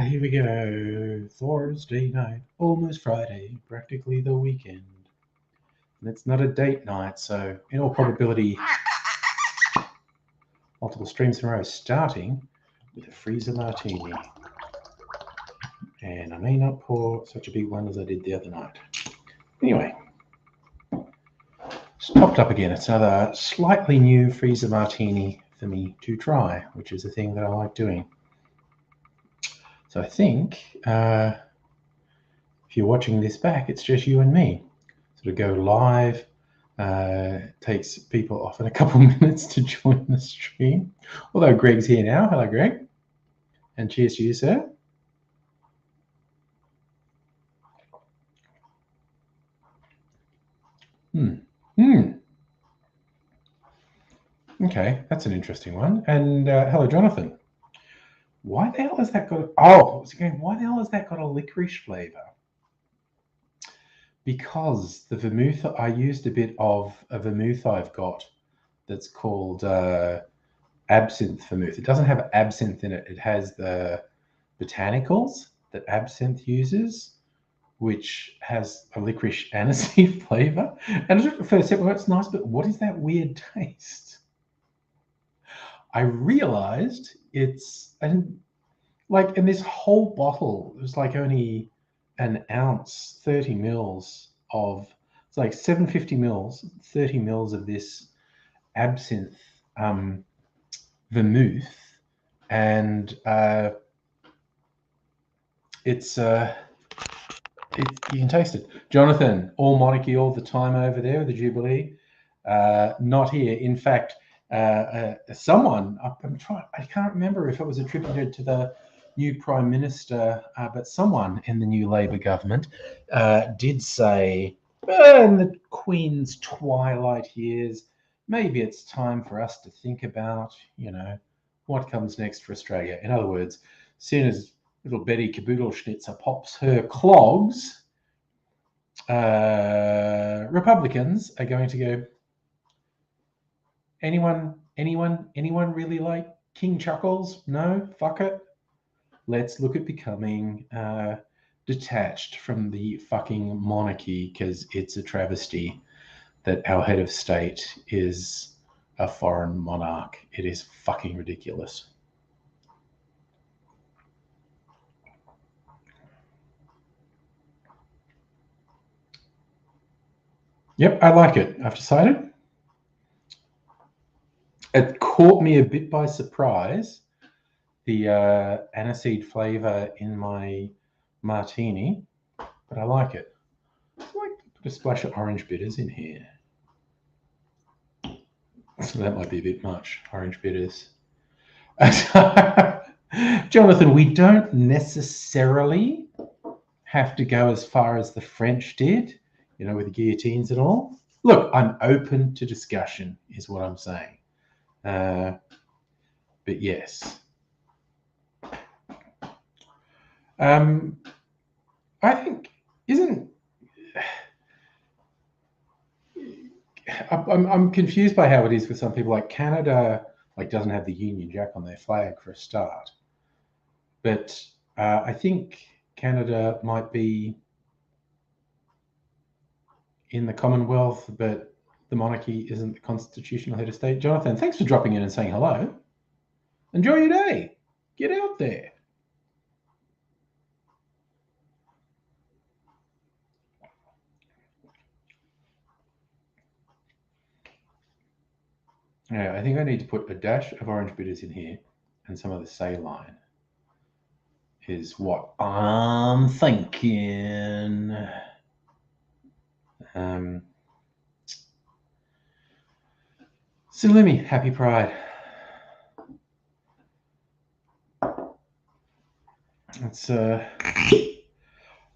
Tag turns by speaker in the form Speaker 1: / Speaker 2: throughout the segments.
Speaker 1: Here we go. Thursday night, almost Friday, practically the weekend. And it's not a date night, so in all probability, multiple streams in a row, starting with a freezer martini. And I may not pour such a big one as I did the other night. Anyway, it's topped up again. It's another slightly new freezer martini for me to try, which is a thing that I like doing. So I think if you're watching this back, it's just you and me. Sort of go live, takes people often a couple minutes to join the stream. Although Greg's here now. Hello, Greg. And cheers to you, sir. Okay, that's an interesting one. And hello, Jonathan. Why the hell has that got? Why the hell has that got a licorice flavor? Because the vermouth, I used a bit of a vermouth I've got that's called absinthe vermouth. It doesn't have absinthe in it. It has the botanicals that absinthe uses, which has a licorice aniseed flavor. And I just first said, well, it's nice, but what is that weird taste? I realized it's, and this whole bottle was like only an ounce, 30 mils of, it's like 750 mils, 30 mils of this absinthe vermouth. And you can taste it. Jonathan, all monarchy all the time over there, the Jubilee. Not here. In fact, someone, I can't remember if it was attributed to the new Prime Minister, but someone in the new Labour government did say, in the Queen's twilight years, maybe it's time for us to think about, what comes next for Australia. In other words, as soon as little Betty Caboodle-Schnitzer pops her clogs, Republicans are going to go, anyone really like King Chuckles? No? Fuck it. Let's look at becoming detached from the fucking monarchy, because it's a travesty that our head of state is a foreign monarch. It is fucking ridiculous. Yep, I like it. I've decided. It caught me a bit by surprise, the aniseed flavor in my martini, but I like it. I like to put a splash of orange bitters in here. So that might be a bit much, orange bitters. Jonathan, we don't necessarily have to go as far as the French did, with the guillotines and all. Look, I'm open to discussion, is what I'm saying. But yes. I think, I'm confused by how it is for some people. Like Canada, doesn't have the Union Jack on their flag for a start. But I think Canada might be in the Commonwealth, but the monarchy isn't the constitutional head of state. Jonathan, thanks for dropping in and saying hello. Enjoy your day. Get out there. Yeah, I think I need to put a dash of orange bitters in here, and some of the saline is what I'm thinking. Salumi, happy Pride. It's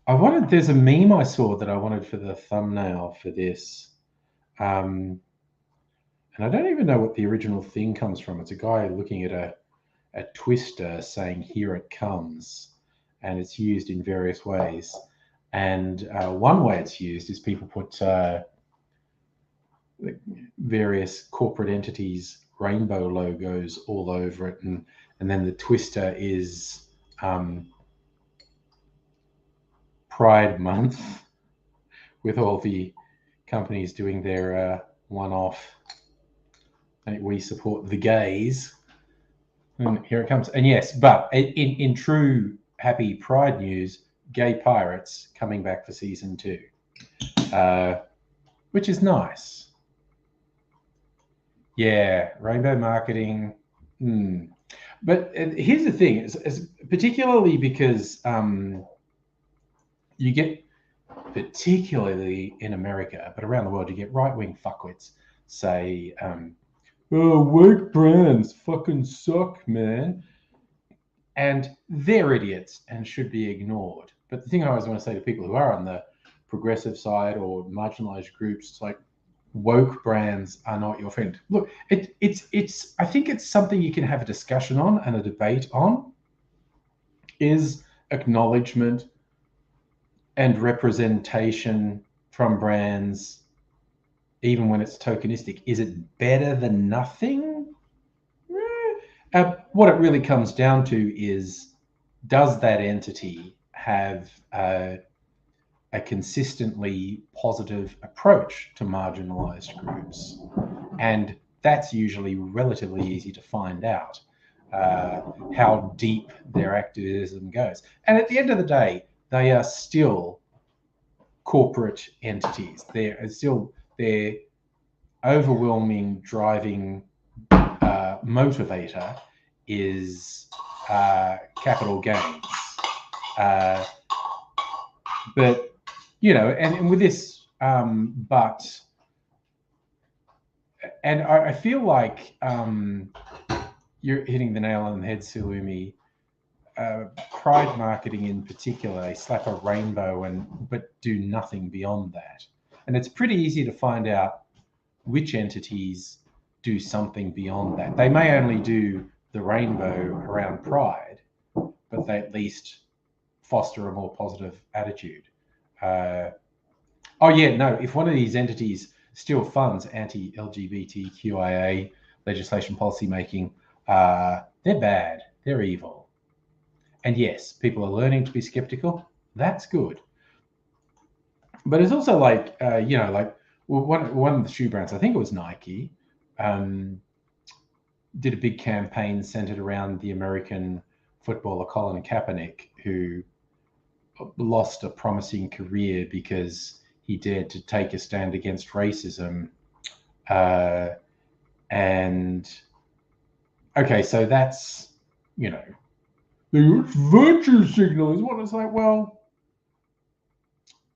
Speaker 1: There's a meme I saw that I wanted for the thumbnail for this. And I don't even know what the original thing comes from. It's a guy looking at a twister saying, "Here it comes." And it's used in various ways. And one way it's used is people put various corporate entities' rainbow logos all over it. And then the twister is Pride Month with all the companies doing their one-off. We support the gays. And here it comes. And yes, but in true happy Pride news, Gay Pirates coming back for season 2, which is nice. Yeah, rainbow marketing. But here's the thing, is particularly because you get, particularly in America, but around the world, you get right-wing fuckwits say, "Oh, woke brands fucking suck, man." And they're idiots and should be ignored. But the thing I always want to say to people who are on the progressive side or marginalized groups, it's like, woke brands are not your friend. Look, it's I think it's something you can have a discussion on and a debate on. Is acknowledgement and representation from brands, even when it's tokenistic, is it better than nothing? What it really comes down to is, does that entity have a consistently positive approach to marginalized groups? And that's usually relatively easy to find out, how deep their activism goes. And at the end of the day, they are still corporate entities. They're still their overwhelming driving motivator is capital gains. But and with this, but and I feel like you're hitting the nail on the head, Salumi. Pride marketing in particular, they slap a rainbow but do nothing beyond that. And it's pretty easy to find out which entities do something beyond that. They may only do the rainbow around Pride, but they at least foster a more positive attitude. If one of these entities still funds anti-LGBTQIA legislation policy making, they're bad, they're evil. And yes, people are learning to be skeptical. That's good. But it's also like, one of the shoe brands, I think it was Nike, did a big campaign centered around the American footballer Colin Kaepernick, who lost a promising career because he dared to take a stand against racism. So that's, the virtue signal is what it's like. Well,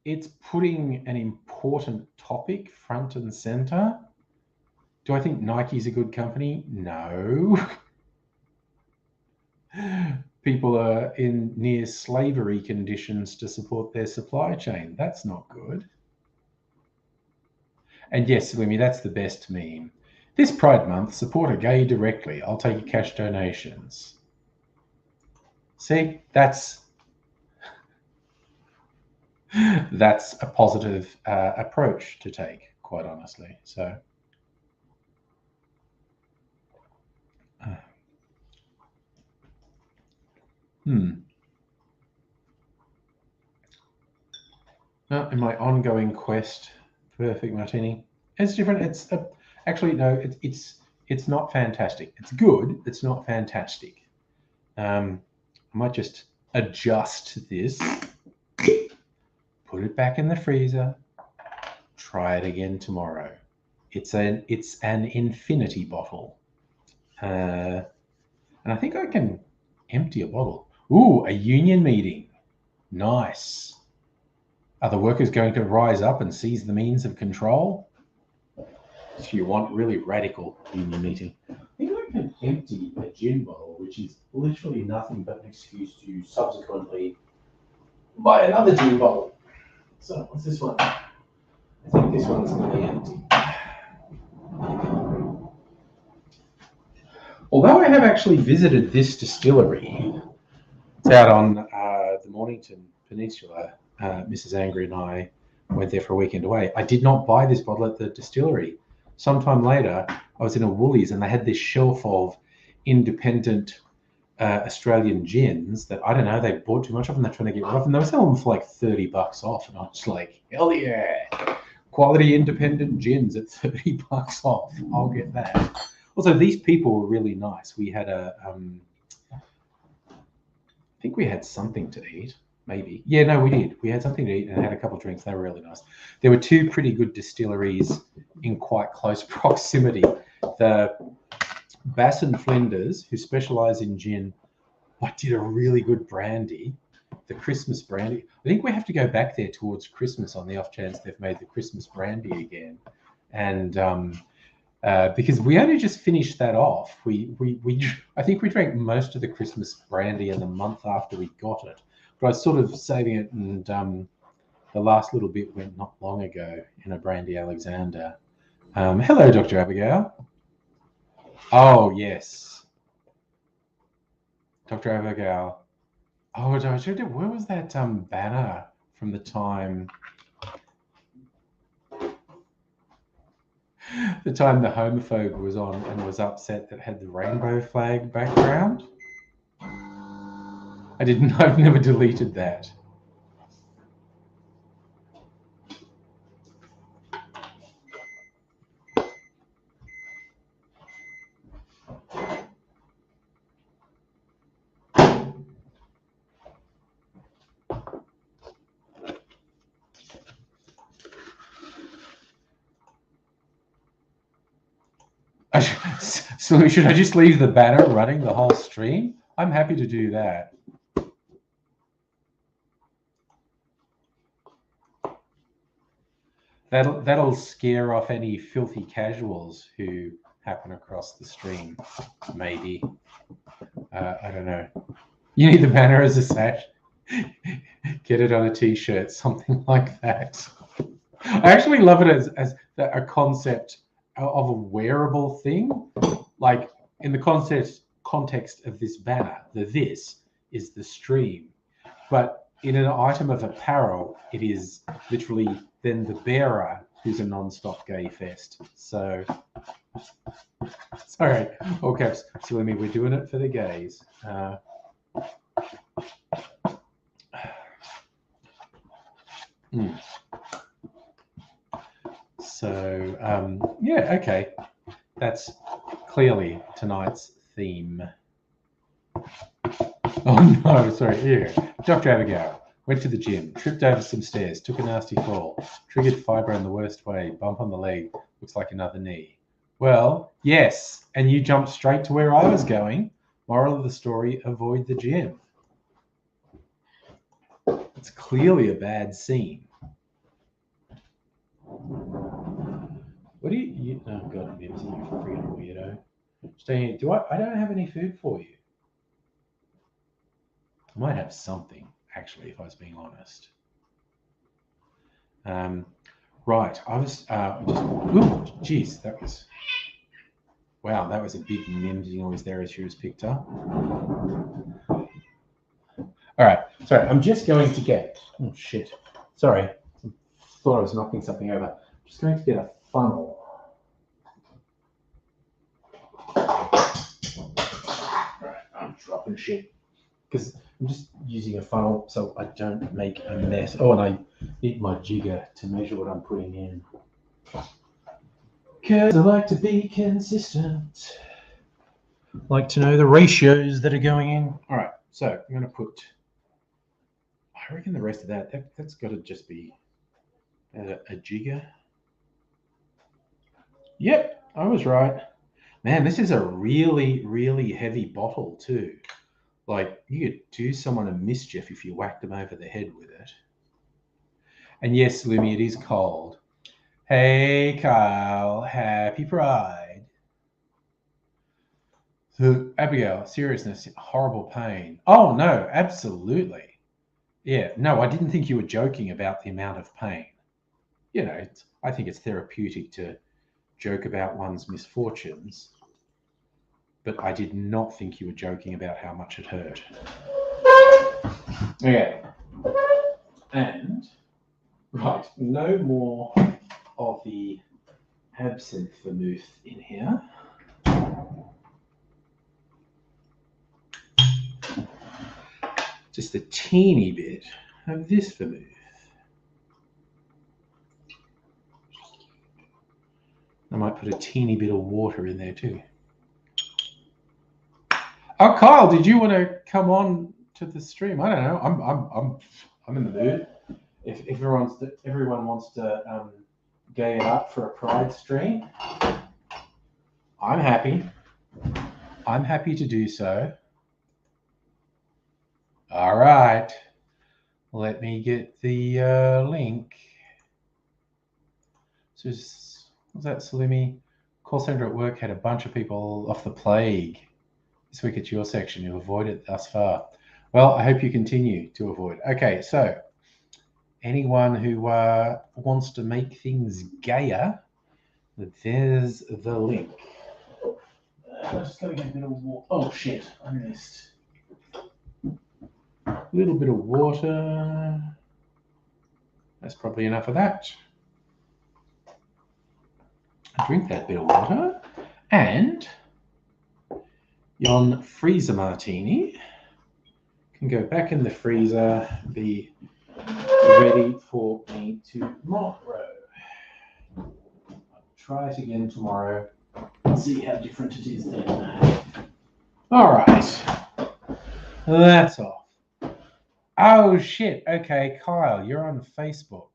Speaker 1: it's putting an important topic front and center. Do I think Nike's a good company? No. People are in near slavery conditions to support their supply chain. That's not good. And yes, Salumi, that's the best meme. This Pride Month, support a gay directly. I'll take your cash donations. See, that's a positive approach to take, quite honestly. So, in my ongoing quest, perfect martini. It's different. It's actually no. It's not fantastic. It's good. It's not fantastic. I might just adjust this, put it back in the freezer, try it again tomorrow. It's an infinity bottle, and I think I can empty a bottle. Ooh, a union meeting. Nice. Are the workers going to rise up and seize the means of control? If you want really radical union meeting. I think I can empty a gin bottle, which is literally nothing but an excuse to subsequently buy another gin bottle. So what's this one? I think this one's going to be empty. Although I have actually visited this distillery, it's out on the Mornington Peninsula. Mrs. Angry and I went there for a weekend away. I did not buy this bottle at the distillery. Sometime later, I was in a Woolies and they had this shelf of independent Australian gins that I don't know, they bought too much of and they're trying to get rid of, and they were selling them for like $30 off. And I was like, hell yeah, quality independent gins at $30 off. I'll get that. Also, these people were really nice. We had I think we had something to eat, maybe. Yeah, no, we did. We had something to eat and had a couple of drinks. They were really nice. There were two pretty good distilleries in quite close proximity. The Bass and Flinders, who specialise in gin, did a really good brandy, the Christmas brandy. I think we have to go back there towards Christmas on the off chance they've made the Christmas brandy again. And because we only just finished that off. I think we drank most of the Christmas brandy in the month after we got it. But I was sort of saving it, and the last little bit went not long ago in a Brandy Alexander. Hello, Dr. Abigail. Oh, yes. Dr. Abigail. Oh, where was that banner from the time? The time the homophobe was on and was upset that had the rainbow flag background. I've never deleted that. So should I just leave the banner running the whole stream? I'm happy to do that. That'll scare off any filthy casuals who happen across the stream. Maybe. I don't know. You need the banner as a sash. Get it on a t-shirt, something like that. I actually love it as a concept of a wearable thing. Like in the context of this banner, this is the stream. But in an item of apparel, it is literally then the bearer who's a non-stop gay fest. So, sorry, all caps. Salimi, we're doing it for the gays. So, yeah, okay. That's clearly tonight's theme. Oh no, sorry, here. Dr. Abigail went to the gym, tripped over some stairs, took a nasty fall, triggered fibro in the worst way, bump on the leg, looks like another knee. Well, yes, and you jumped straight to where I was going. Moral of the story, avoid the gym. It's clearly a bad scene. What do you oh God, Mimsy, you freaking weirdo. Stay here. I don't have any food for you. I might have something, actually, if I was being honest. Right, I was geez, that was, wow, that was a big mimsy noise there as she was picked up. All right, sorry, I'm just going to get, oh shit, sorry, thought I was knocking something over. I'm just going to get a funnel. All right, I'm dropping shit because I'm just using a funnel so I don't make a mess. Oh, and I need my jigger to measure what I'm putting in. Because I like to be consistent. Like to know the ratios that are going in. All right, so I'm going to put, I reckon the rest of that's got to just be a jigger. Yep, I was right. Man, this is a really, really heavy bottle too. Like, you could do someone a mischief if you whacked them over the head with it. And yes, Lumi, it is cold. Hey, Kyle, happy Pride. So, Abigail, seriousness, horrible pain. Oh, no, absolutely. Yeah, no, I didn't think you were joking about the amount of pain. I think it's therapeutic to joke about one's misfortunes, but I did not think you were joking about how much it hurt. Okay. And, right, no more of the absinthe vermouth in here. Just a teeny bit of this vermouth. I might put a teeny bit of water in there too. Oh, Kyle, did you want to come on to the stream? I don't know. I'm in the mood. If everyone wants to gay it up for a Pride stream, I'm happy. I'm happy to do so. All right. Let me get the link. So was that Salimi? Call center at work had a bunch of people off the plague. This week it's your section. You've avoided thus far. Well, I hope you continue to avoid. Okay, so anyone who wants to make things gayer, there's the link. I'm just going to get a bit of water. Oh, shit. I missed. A little bit of water. That's probably enough of that. Drink that bit of water. And yon freezer martini can go back in the freezer, be ready for me tomorrow. I'll try it again tomorrow and see how different it is then. All right. That's off. Oh, shit. Okay, Kyle, you're on Facebook.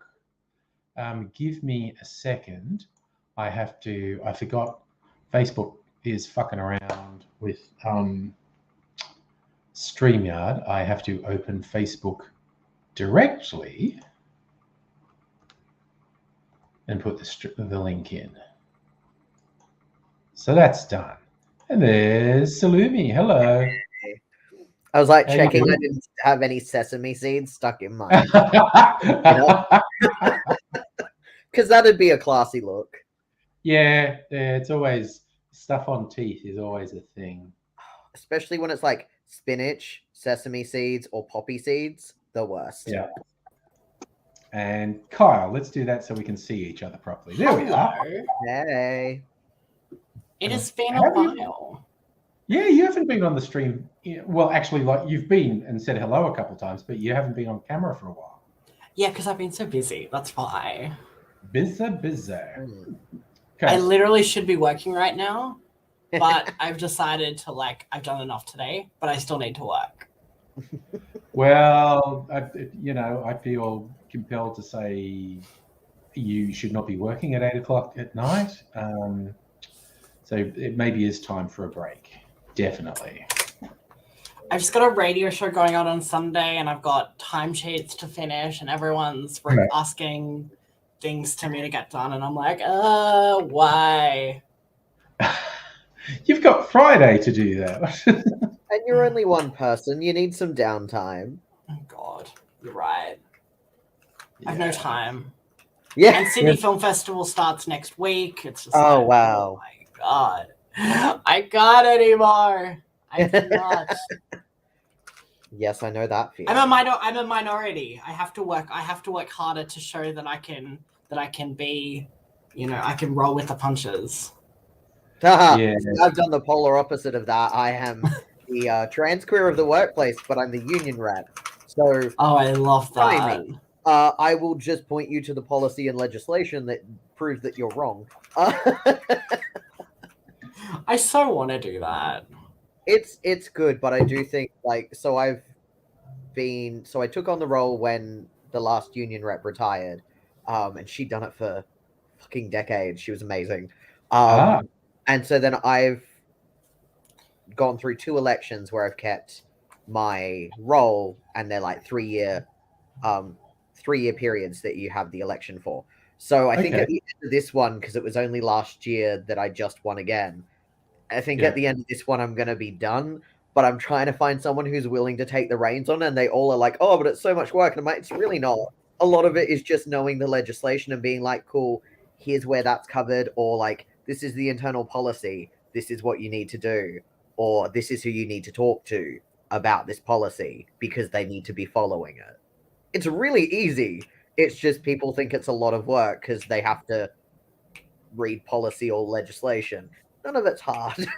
Speaker 1: Give me a second. I forgot Facebook is fucking around with StreamYard. I have to open Facebook directly and put the link in. So that's done. And there's Salumi. Hello.
Speaker 2: I was like checking I didn't have any sesame seeds stuck in mine. Because that'd be a classy look.
Speaker 1: Yeah, it's always stuff on teeth is always a thing.
Speaker 2: Especially when it's like spinach, sesame seeds, or poppy seeds. The worst.
Speaker 1: Yeah. And Kyle, let's do that so we can see each other properly. There we are.
Speaker 2: Hey.
Speaker 3: It has been a while.
Speaker 1: Yeah, you haven't been on the stream. Well, actually, like you've been and said hello a couple of times, but you haven't been on camera for a while.
Speaker 3: Yeah, because I've been so busy. That's why.
Speaker 1: Busy.
Speaker 3: Okay. I literally should be working right now, but I've decided to I've done enough today, but I still need to work.
Speaker 1: Well, I feel compelled to say you should not be working at 8 o'clock at night. So it maybe is time for a break. Definitely.
Speaker 3: I've just got a radio show going on Sunday, and I've got timesheets to finish, and everyone's asking things to me to get done, and I'm like, why?
Speaker 1: You've got Friday to do that.
Speaker 2: And you're only one person. You need some downtime.
Speaker 3: Oh, God. You're right. Yeah. I have no time.
Speaker 2: Yeah.
Speaker 3: And Sydney Film Festival starts next week. It's just
Speaker 2: wow.
Speaker 3: Oh, my God. I can't anymore. I cannot.
Speaker 2: Yes, I know that feeling.
Speaker 3: I'm a minority. I have to work harder to show that I can be, I can roll with the punches.
Speaker 2: Yeah. I've done the polar opposite of that. I am the trans queer of the workplace, but I'm the union rep. So
Speaker 3: I love that.
Speaker 2: I will just point you to the policy and legislation that proves that you're wrong.
Speaker 3: I so want to do that.
Speaker 2: It's good, but I do think I took on the role when the last union rep retired, and she'd done it for fucking decades. She was amazing. And so then I've gone through 2 elections where I've kept my role, and they're like 3-year periods that you have the election for. So I think at the end of this one, because it was only last year that I just won again, I think at the end of this one I'm going to be done. but I'm trying to find someone who's willing to take the reins on, and they all are like, oh, but it's so much work. And I'm like, it's really not. A lot of it is just knowing the legislation and being like, cool, here's where that's covered, or like, this is the internal policy. This is what you need to do, or this is who you need to talk to about this policy because they need to be following it. It's really easy. It's just people think it's a lot of work because they have to read policy or legislation. None of it's hard.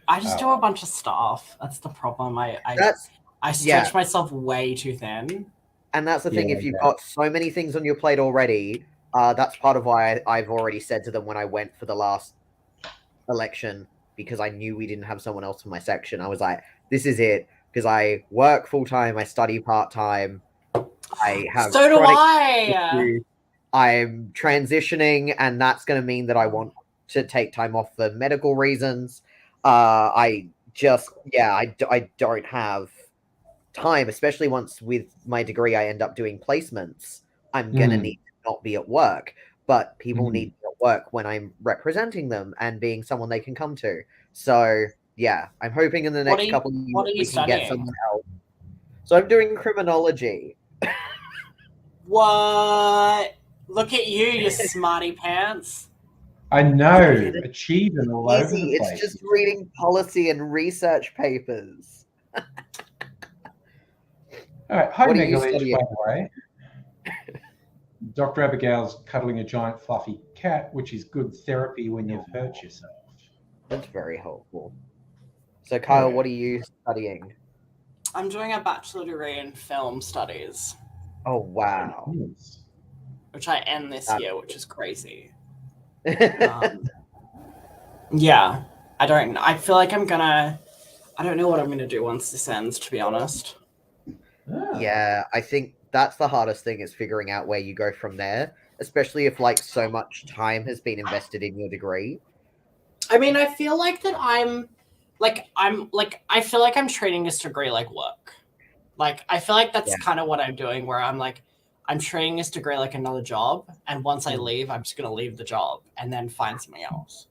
Speaker 3: I just do a bunch of stuff. That's the problem. I stretch myself way too thin.
Speaker 2: And that's the thing. If you've got so many things on your plate already, that's part of why I've already said to them when I went for the last election, because I knew we didn't have someone else for my section. I was like, this is it. Because I work full time, I study part time. I have
Speaker 3: so do I.
Speaker 2: Issues. I'm transitioning, and that's going to mean that I want to take time off for medical reasons. I don't have time, especially once with my degree I end up doing placements. I'm going to need to not be at work, but people need me at work when I'm representing them and being someone they can come to. So yeah, I'm hoping in the next couple of years we can get someone else. So I'm doing criminology.
Speaker 3: What? Look at you, you smarty pants.
Speaker 1: I know, achieving all over the place.
Speaker 2: It's just reading policy and research papers.
Speaker 1: All right, hi Megalith, by the way. Dr. Abigail's cuddling a giant fluffy cat, which is good therapy when you've hurt yourself.
Speaker 2: That's very helpful. So, Kyle, what are you studying?
Speaker 3: I'm doing a bachelor degree in film studies.
Speaker 2: Oh, wow.
Speaker 3: Which I end this year, which is crazy. Yeah, I feel like I don't know what I'm gonna do once this ends, to be honest.
Speaker 2: Yeah, I think that's the hardest thing, is figuring out where you go from there, especially if like so much time has been invested in your degree.
Speaker 3: I mean, I feel like that I feel like I'm treating this degree like work. Like, I feel like that's kind of what I'm doing, where I'm like, I'm treating this degree like another job, and once I leave, I'm just going to leave the job and then find something else.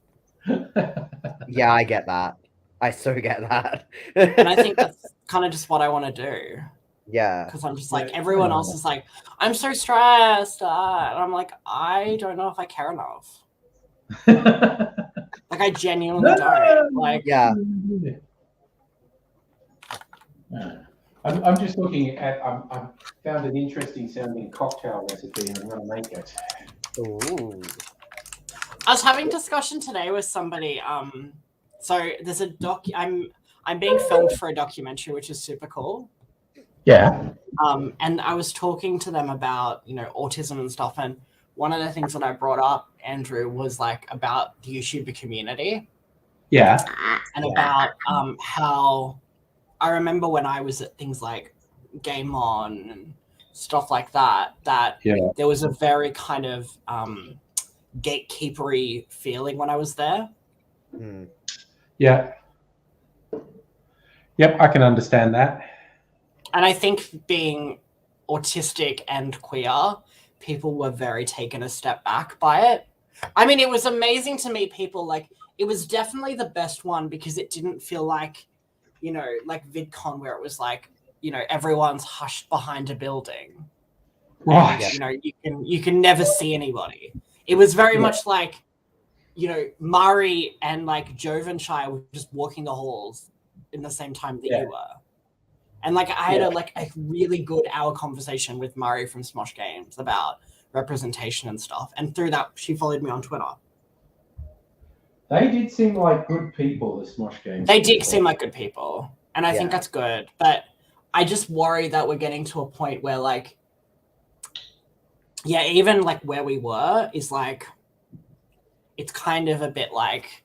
Speaker 2: Yeah, I get that. I so get that.
Speaker 3: And I think that's kind of just what I want to do.
Speaker 2: Yeah.
Speaker 3: Because I'm just like, everyone else is like, I'm so stressed. And I'm like, I don't know if I care enough. Like, I genuinely don't. Like,
Speaker 2: yeah.
Speaker 1: I'm just looking at. I found an interesting sounding cocktail recipe, and I'm going to make it.
Speaker 2: Ooh.
Speaker 3: I was having a discussion today with somebody. So there's a I'm being filmed for a documentary, which is super cool.
Speaker 1: Yeah.
Speaker 3: And I was talking to them about, autism and stuff, and one of the things that I brought up, Andrew, was like about the YouTuber community.
Speaker 1: Yeah.
Speaker 3: And about how I remember when I was at things like Game On and stuff like that, there was a very kind of gatekeepery feeling when I was there.
Speaker 1: Yeah. Yep, I can understand that.
Speaker 3: And I think being autistic and queer, people were very taken a step back by it. I mean, it was amazing to meet people. Like, it was definitely the best one because it didn't feel like, like VidCon, where it was like, everyone's hushed behind a building.
Speaker 1: Right.
Speaker 3: And, you can never see anybody. It was very much like, Murray and like Jovenshire were just walking the halls in the same time that you were. And like, I had a really good hour conversation with Murray from Smosh Games about representation and stuff. And through that, she followed me on Twitter.
Speaker 1: They did seem like good people, the Smosh Games.
Speaker 3: They did seem like good people. And I think that's good. But I just worry that we're getting to a point where like, even like where we were is like, it's kind of a bit like,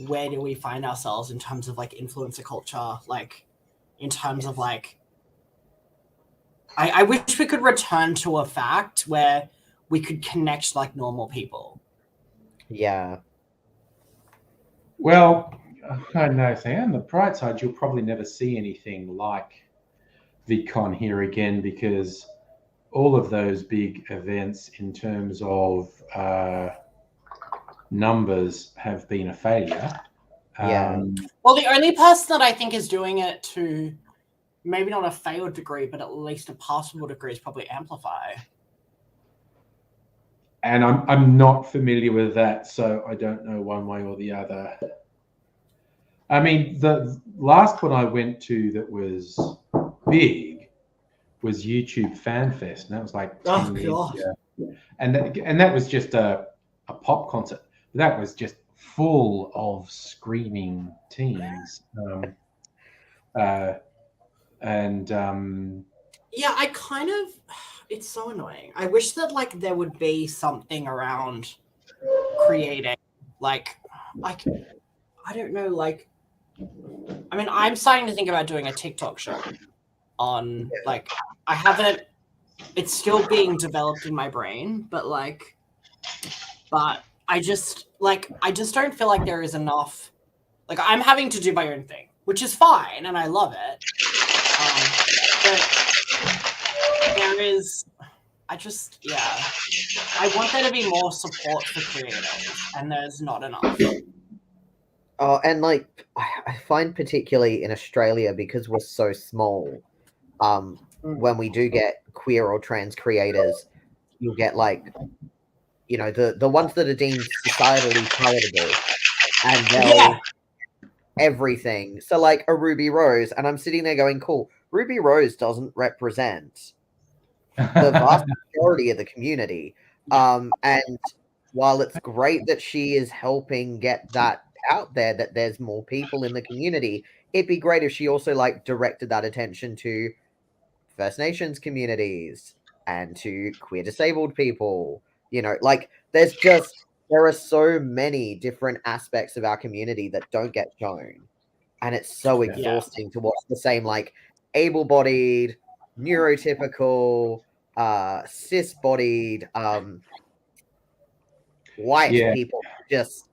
Speaker 3: where do we find ourselves in terms of like influencer culture? Like, in terms of like, I wish we could return to a fact where we could connect like normal people.
Speaker 2: Yeah.
Speaker 1: Well, I know, on the bright side, you'll probably never see anything like VidCon here again, because all of those big events in terms of numbers have been a failure.
Speaker 2: Yeah.
Speaker 3: Well, the only person that I think is doing it to maybe not a failed degree, but at least a passable degree is probably Amplify.
Speaker 1: And I'm not familiar with that, so I don't know one way or the other. I mean, the last one I went to that was big was YouTube FanFest, and that was like 10 years ago. And that was just a pop concert. That was just full of screaming teens.
Speaker 3: Yeah, I kind of, it's so annoying. I wish that like there would be something around creating, like I don't know, like, I mean, I'm starting to think about doing a TikTok show on, like, I haven't, it's still being developed in my brain, but I just don't feel like there is enough, like, I'm having to do my own thing, which is fine, and I love it. But there is, I want there to be more support for creators, and there's not enough.
Speaker 2: Oh, and like I find particularly in Australia, because we're so small, when we do get queer or trans creators, you'll get like, you know, the ones that are deemed societally palatable, and they'll everything. So like a Ruby Rose, and I'm sitting there going, cool, Ruby Rose doesn't represent the vast majority of the community. And while it's great that she is helping get that out there, that there's more people in the community, it'd be great if she also like directed that attention to First Nations communities and to queer disabled people. You know, like there are so many different aspects of our community that don't get shown, and it's so exhausting to watch the same like able-bodied, neurotypical, cis-bodied, white people just,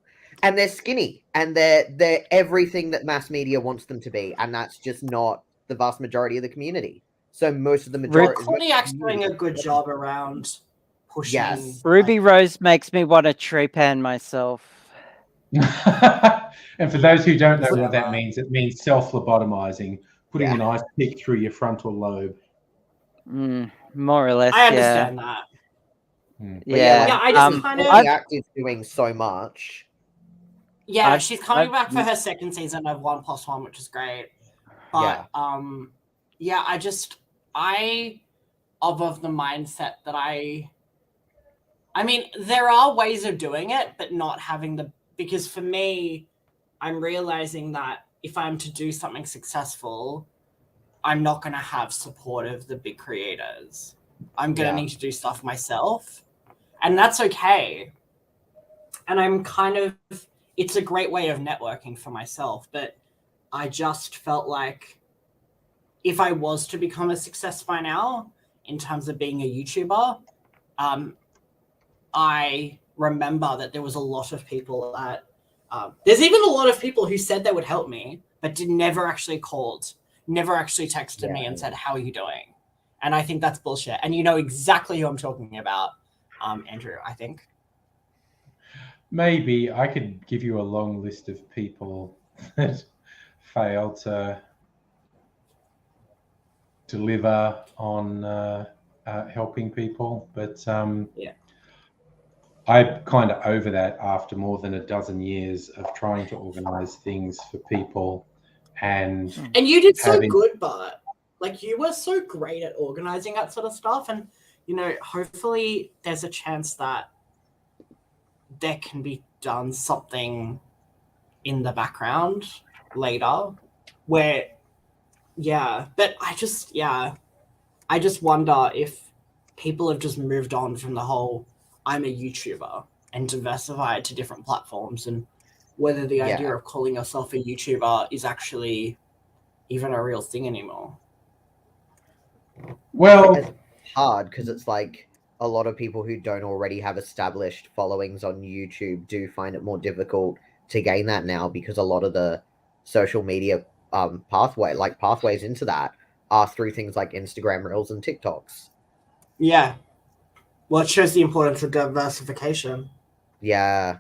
Speaker 2: and they're skinny, and they're everything that mass media wants them to be, and that's just not the vast majority of the community. So most of the majority,
Speaker 3: Kodiak's doing a good job around pushing.
Speaker 2: Yes,
Speaker 4: Ruby Rose makes me want to trepan myself.
Speaker 1: And for those who don't know what that means, it means self-lobotomizing, putting an ice pick through your frontal lobe.
Speaker 4: More or less,
Speaker 3: I understand that.
Speaker 4: Yeah,
Speaker 3: I just kind of
Speaker 2: active doing so much.
Speaker 3: Yeah, she's coming back for her second season of 1+1, which is great. But I of the mindset that I mean, there are ways of doing it, but not having because for me, I'm realizing that if I'm to do something successful, I'm not going to have support of the big creators. I'm going to need to do stuff myself, and that's okay. And I'm it's a great way of networking for myself, but I just felt like if I was to become a success by now, in terms of being a YouTuber, I remember that there was a lot of people that there's even a lot of people who said they would help me, but never actually called, never actually texted me and said, how are you doing? And I think that's bullshit. And you know exactly who I'm talking about, Andrew, I think.
Speaker 1: Maybe I could give you a long list of people that failed to deliver on helping people, but I'm kind of over that after more than a dozen years of trying to organize things for people. And
Speaker 3: you did so good, but like you were so great at organizing that sort of stuff, and you know, hopefully there's a chance that there can be done something in the background later where but I just wonder if people have just moved on from the whole I'm a YouTuber and diversified to different platforms, and whether the idea of calling yourself a YouTuber is actually even a real thing anymore.
Speaker 2: Well, it's hard because it's like a lot of people who don't already have established followings on YouTube do find it more difficult to gain that now, because a lot of the social media pathways into that are through things like Instagram Reels and TikToks.
Speaker 3: Yeah. Well, it shows the importance of diversification.
Speaker 2: Yeah.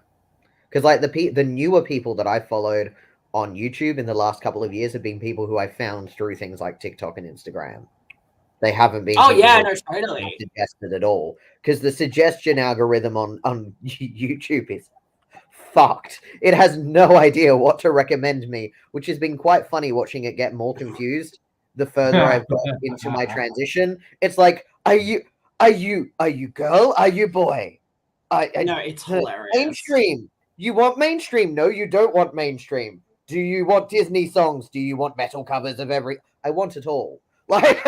Speaker 2: Because like the newer people that I followed on YouTube in the last couple of years have been people who I found through things like TikTok and Instagram. They haven't been.
Speaker 3: Oh yeah, no, totally.
Speaker 2: Suggested at all, because the suggestion algorithm on YouTube is fucked. It has no idea what to recommend me, which has been quite funny watching it get more confused the further I've got into my transition. It's like, are you girl? Are you boy?
Speaker 3: No, it's hilarious.
Speaker 2: Mainstream. You want mainstream? No, you don't want mainstream. Do you want Disney songs? Do you want metal covers of every? I want it all. Like,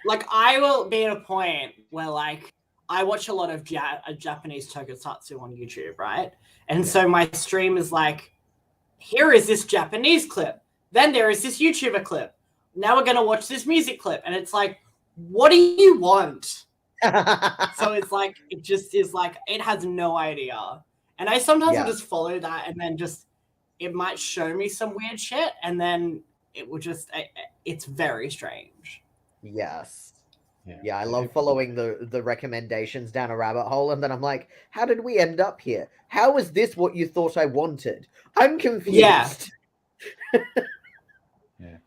Speaker 3: like I will be at a point where like I watch a lot of Japanese tokusatsu on YouTube, right? And so my stream is like, here is this Japanese clip. Then there is this YouTuber clip. Now we're going to watch this music clip. And it's like, what do you want? So it's like, it just is like, it has no idea. And I sometimes will just follow that and then just, it might show me some weird shit. And then it will just, it's very strange.
Speaker 2: Yes. Yeah, I love following the recommendations down a rabbit hole, and then I'm like, how did we end up here? How is this what you thought I wanted? I'm confused.
Speaker 3: Yeah.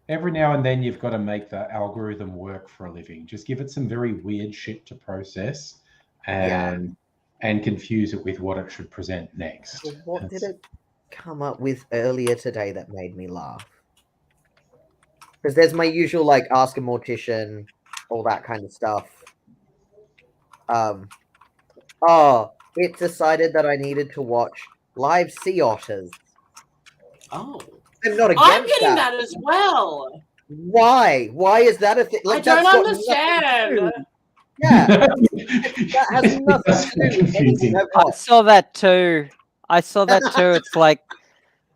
Speaker 1: Every now and then you've got to make the algorithm work for a living. Just give it some very weird shit to process and confuse it with what it should present next.
Speaker 2: So what did it come up with earlier today that made me laugh? Because there's my usual, like, ask a mortician, all that kind of stuff. It decided that I needed to watch live sea otters.
Speaker 3: Oh.
Speaker 2: I'm not against
Speaker 3: I'm getting that as well.
Speaker 2: Why? Why is that a thing? Like,
Speaker 3: I don't understand.
Speaker 2: Yeah. That has nothing to do with anything.
Speaker 4: I saw that too. It's like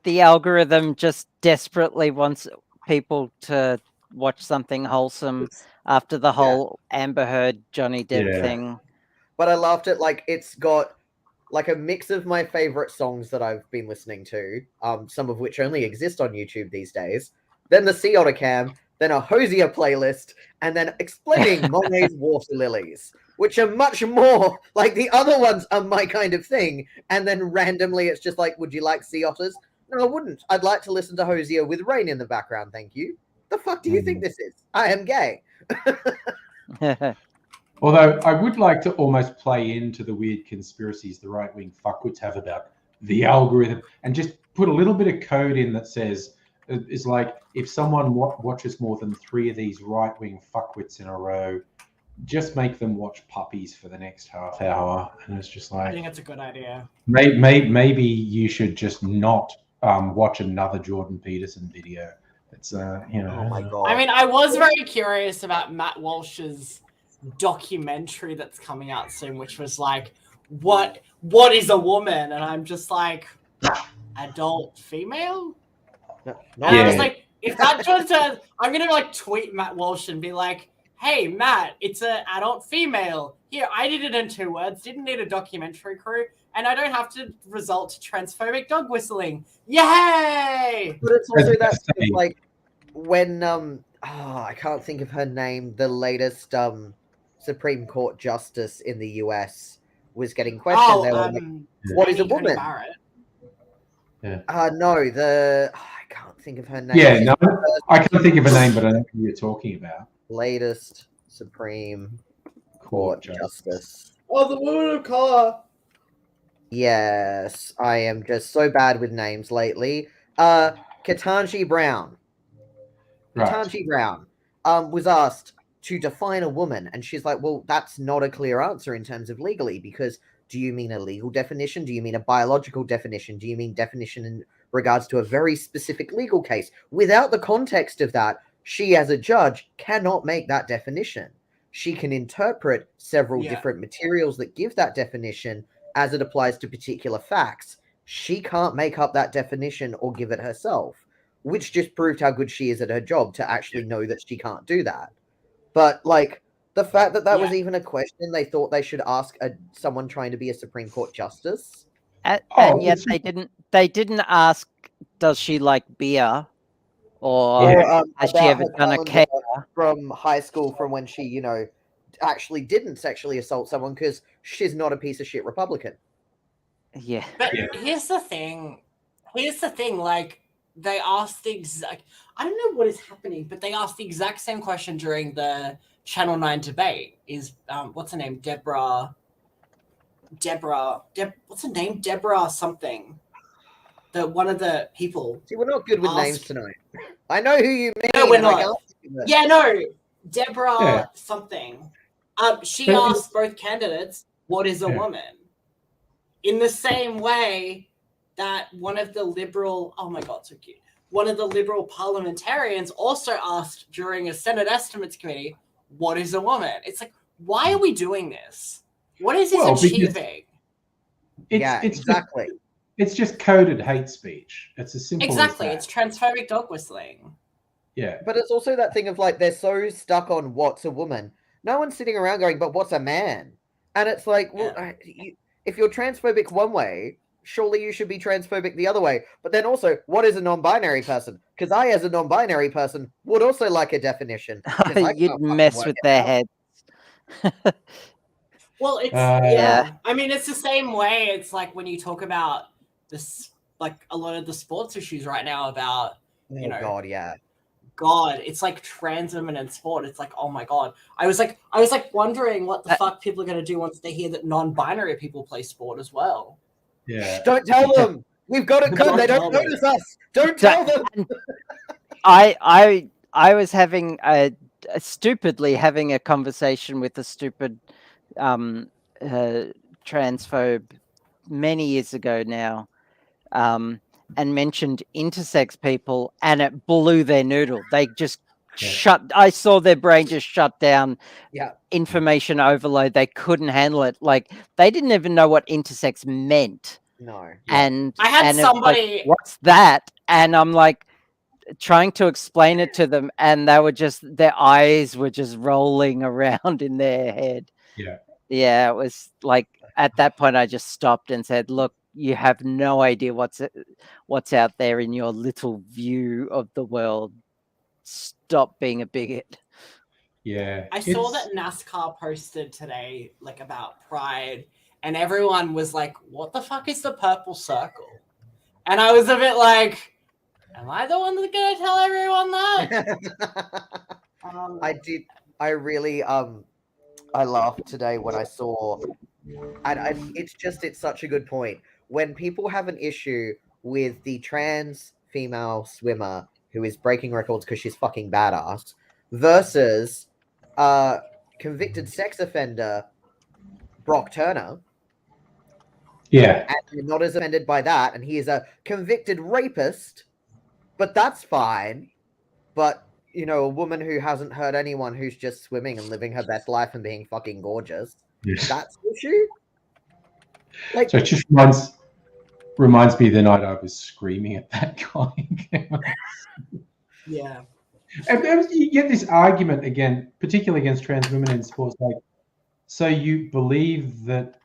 Speaker 4: the algorithm just desperately wants people to watch something wholesome after the whole Amber Heard Johnny Depp thing.
Speaker 2: But I laughed at, like, it's got like a mix of my favorite songs that I've been listening to, some of which only exist on YouTube these days, then the Sea Otter Cam, then a Hosier playlist, and then explaining Monet's Water Lilies, which are much more like the other ones are my kind of thing. And then randomly it's just like, would you like sea otters? No, I wouldn't. I'd like to listen to Hosier with rain in the background, thank you. The fuck do you think this is? I am gay.
Speaker 1: Although I would like to almost play into the weird conspiracies the right-wing fuckwits have about the algorithm and just put a little bit of code in that says, it's like, if someone watches more than 3 of these right-wing fuckwits in a row, just make them watch puppies for the next half hour. And it's just like,
Speaker 3: I think it's a good idea.
Speaker 1: Maybe you should just not watch another Jordan Peterson video. It's
Speaker 2: oh my god.
Speaker 3: I mean, I was very curious about Matt Walsh's documentary that's coming out soon, which was like, what is a woman? And I'm just like, adult female?
Speaker 2: No,
Speaker 3: and I was like, if that turns out, I'm gonna like tweet Matt Walsh and be like, hey Matt, it's an adult female. Here, I did it in 2 words, didn't need a documentary crew, and I don't have to result to transphobic dog whistling. Yay!
Speaker 2: But it's also that like when I can't think of her name, the latest Supreme Court justice in the US was getting questioned. What is a woman? No, I can't think of her name.
Speaker 1: Yeah, no, I can't think of her name, but I know who you're talking about.
Speaker 2: Latest Supreme Court justice.
Speaker 3: Oh, the woman of color.
Speaker 2: Yes, I am just so bad with names lately. Ketanji Brown.
Speaker 1: Right.
Speaker 2: Ketanji Brown was asked to define a woman, and she's like, well, that's not a clear answer in terms of legally, because do you mean a legal definition? Do you mean a biological definition? Do you mean definition in regards to a very specific legal case? Without the context of that, she as a judge cannot make that definition. She can interpret several different materials that give that definition as it applies to particular facts. She can't make up that definition or give it herself, which just proved how good she is at her job to actually know that she can't do that. But like the fact that was even a question they thought they should ask someone trying to be a Supreme Court justice.
Speaker 4: And yet they didn't ask, does she like beer? Or has she ever done a case
Speaker 2: from high school, from when she, actually didn't sexually assault someone, because she's not a piece of shit Republican.
Speaker 4: Yeah.
Speaker 3: But here's the thing. here's the thing, like they asked the exact, I don't know what is happening, but they asked the exact same question during the Channel 9 debate. Is what's her name? Deborah, what's her name? Deborah something. One of the people.
Speaker 2: See, we're not good with names tonight. I know who you mean.
Speaker 3: No, we're not. Yeah, no. Deborah something. She asked both candidates, what is a woman? In the same way that one of the liberal, oh my God, so cute. One of the liberal parliamentarians also asked during a Senate Estimates Committee, what is a woman? It's like, why are we doing this? What is this achieving?
Speaker 2: Exactly.
Speaker 1: It's just coded hate speech. It's as simple
Speaker 3: Exactly.
Speaker 1: as that.
Speaker 3: It's transphobic dog whistling.
Speaker 1: Yeah.
Speaker 2: But it's also that thing of like, they're so stuck on what's a woman. No one's sitting around going, but what's a man? And it's like, well, if you're transphobic one way, surely you should be transphobic the other way. But then also, what is a non-binary person? Because I, as a non-binary person, would also like a definition.
Speaker 4: You'd mess with their heads.
Speaker 3: Well, it's I mean, it's the same way. It's like when you talk about this, like a lot of the sports issues right now about, you know, God, it's like trans women in sport. It's like, oh my God. I was like wondering what the fuck people are going to do once they hear that non-binary people play sport as well.
Speaker 1: Yeah.
Speaker 2: Don't tell them. We've got it good. They don't notice us. Don't tell them.
Speaker 4: I was having stupidly having a conversation with a stupid transphobe many years ago now, and mentioned intersex people, and it blew their noodle. They just I saw their brain just shut down. Information overload. They couldn't handle it. Like, they didn't even know what intersex meant.
Speaker 2: No.
Speaker 4: And
Speaker 3: I had somebody,
Speaker 4: like, what's that? And I'm like trying to explain it to them, and they were just, their eyes were just rolling around in their head. Yeah, it was like, at that point I just stopped and said, look, you have no idea what's out there in your little view of the world. Stop being a bigot.
Speaker 1: Yeah.
Speaker 3: I saw that NASCAR posted today, like, about Pride, and everyone was like, what the fuck is the purple circle? And I was a bit like, am I the one that's gonna tell everyone that?
Speaker 2: I really I laughed today when I saw, and it's such a good point. When people have an issue with the trans female swimmer who is breaking records because she's fucking badass versus convicted sex offender Brock Turner.
Speaker 1: Yeah.
Speaker 2: And you're not as offended by that, and he is a convicted rapist, but that's fine. But, you know, a woman who hasn't hurt anyone, who's just swimming and living her best life and being fucking gorgeous, that's the issue? Like,
Speaker 1: so it just reminds me of the night I was screaming at that guy.
Speaker 3: Yeah.
Speaker 1: And you get this argument again, particularly against trans women in sports, like, so you believe that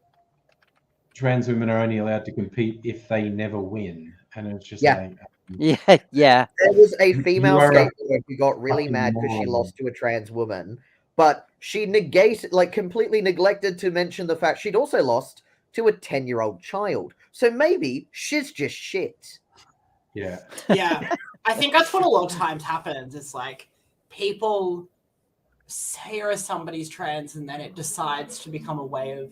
Speaker 1: trans women are only allowed to compete if they never win, and it's just like,
Speaker 4: yeah.
Speaker 2: There was a female skateboarder who got really mad because she lost to a trans woman, but she completely neglected to mention the fact she'd also lost to a 10-year-old child. So maybe she's just shit.
Speaker 1: Yeah.
Speaker 3: Yeah. I think that's what a lot of times happens. It's like people say somebody's trans and then it decides to become a way of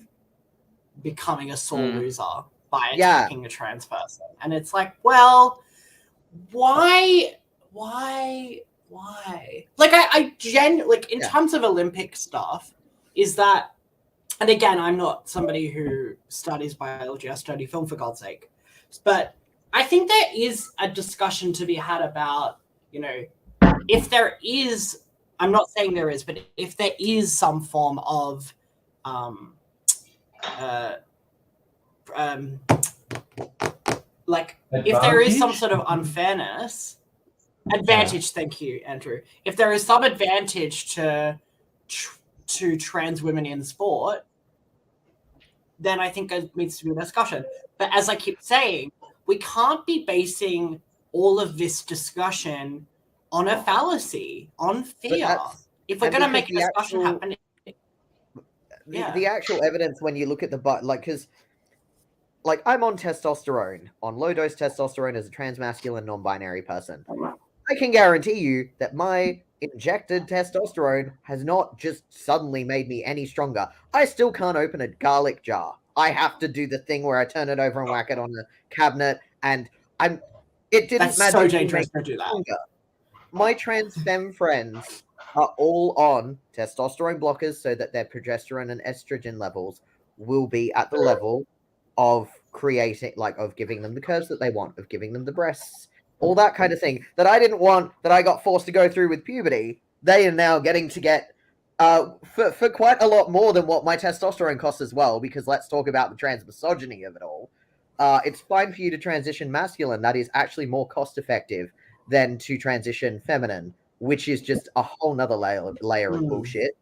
Speaker 3: becoming a sore loser by attacking a trans person. And it's like, well, why? Like, I genuinely, like, in terms of Olympic stuff, is that, and again, I'm not somebody who studies biology, I study film, for God's sake. But I think there is a discussion to be had about, you know, if there is, I'm not saying there is, but if there is some form of like, if there is some sort of unfairness, advantage, thank you, Andrew. If there is some advantage to trans women in sport, then I think it needs to be a discussion. But as I keep saying, we can't be basing all of this discussion on a fallacy, on fear. If we're going to make a discussion happen,
Speaker 2: the actual evidence, when you look at the because like I'm on testosterone, on low dose testosterone as a transmasculine non-binary person. I can guarantee you that my injected testosterone has not just suddenly made me any stronger. I still can't open a garlic jar. I have to do the thing where I turn it over and whack it on the cabinet, and it didn't
Speaker 3: That's so
Speaker 2: magically
Speaker 3: dangerous
Speaker 2: make
Speaker 3: to
Speaker 2: me
Speaker 3: do that.
Speaker 2: stronger. My trans femme friends are all on testosterone blockers so that their progesterone and estrogen levels will be at the level of creating, like, of giving them the curves that they want, of giving them the breasts, all that kind of thing that I didn't want, that I got forced to go through with puberty. They are now getting to get for quite a lot more than what my testosterone costs as well, because let's talk about the trans misogyny of it all. It's fine for you to transition masculine. That is actually more cost effective than to transition feminine, which is just a whole nother layer of bullshit.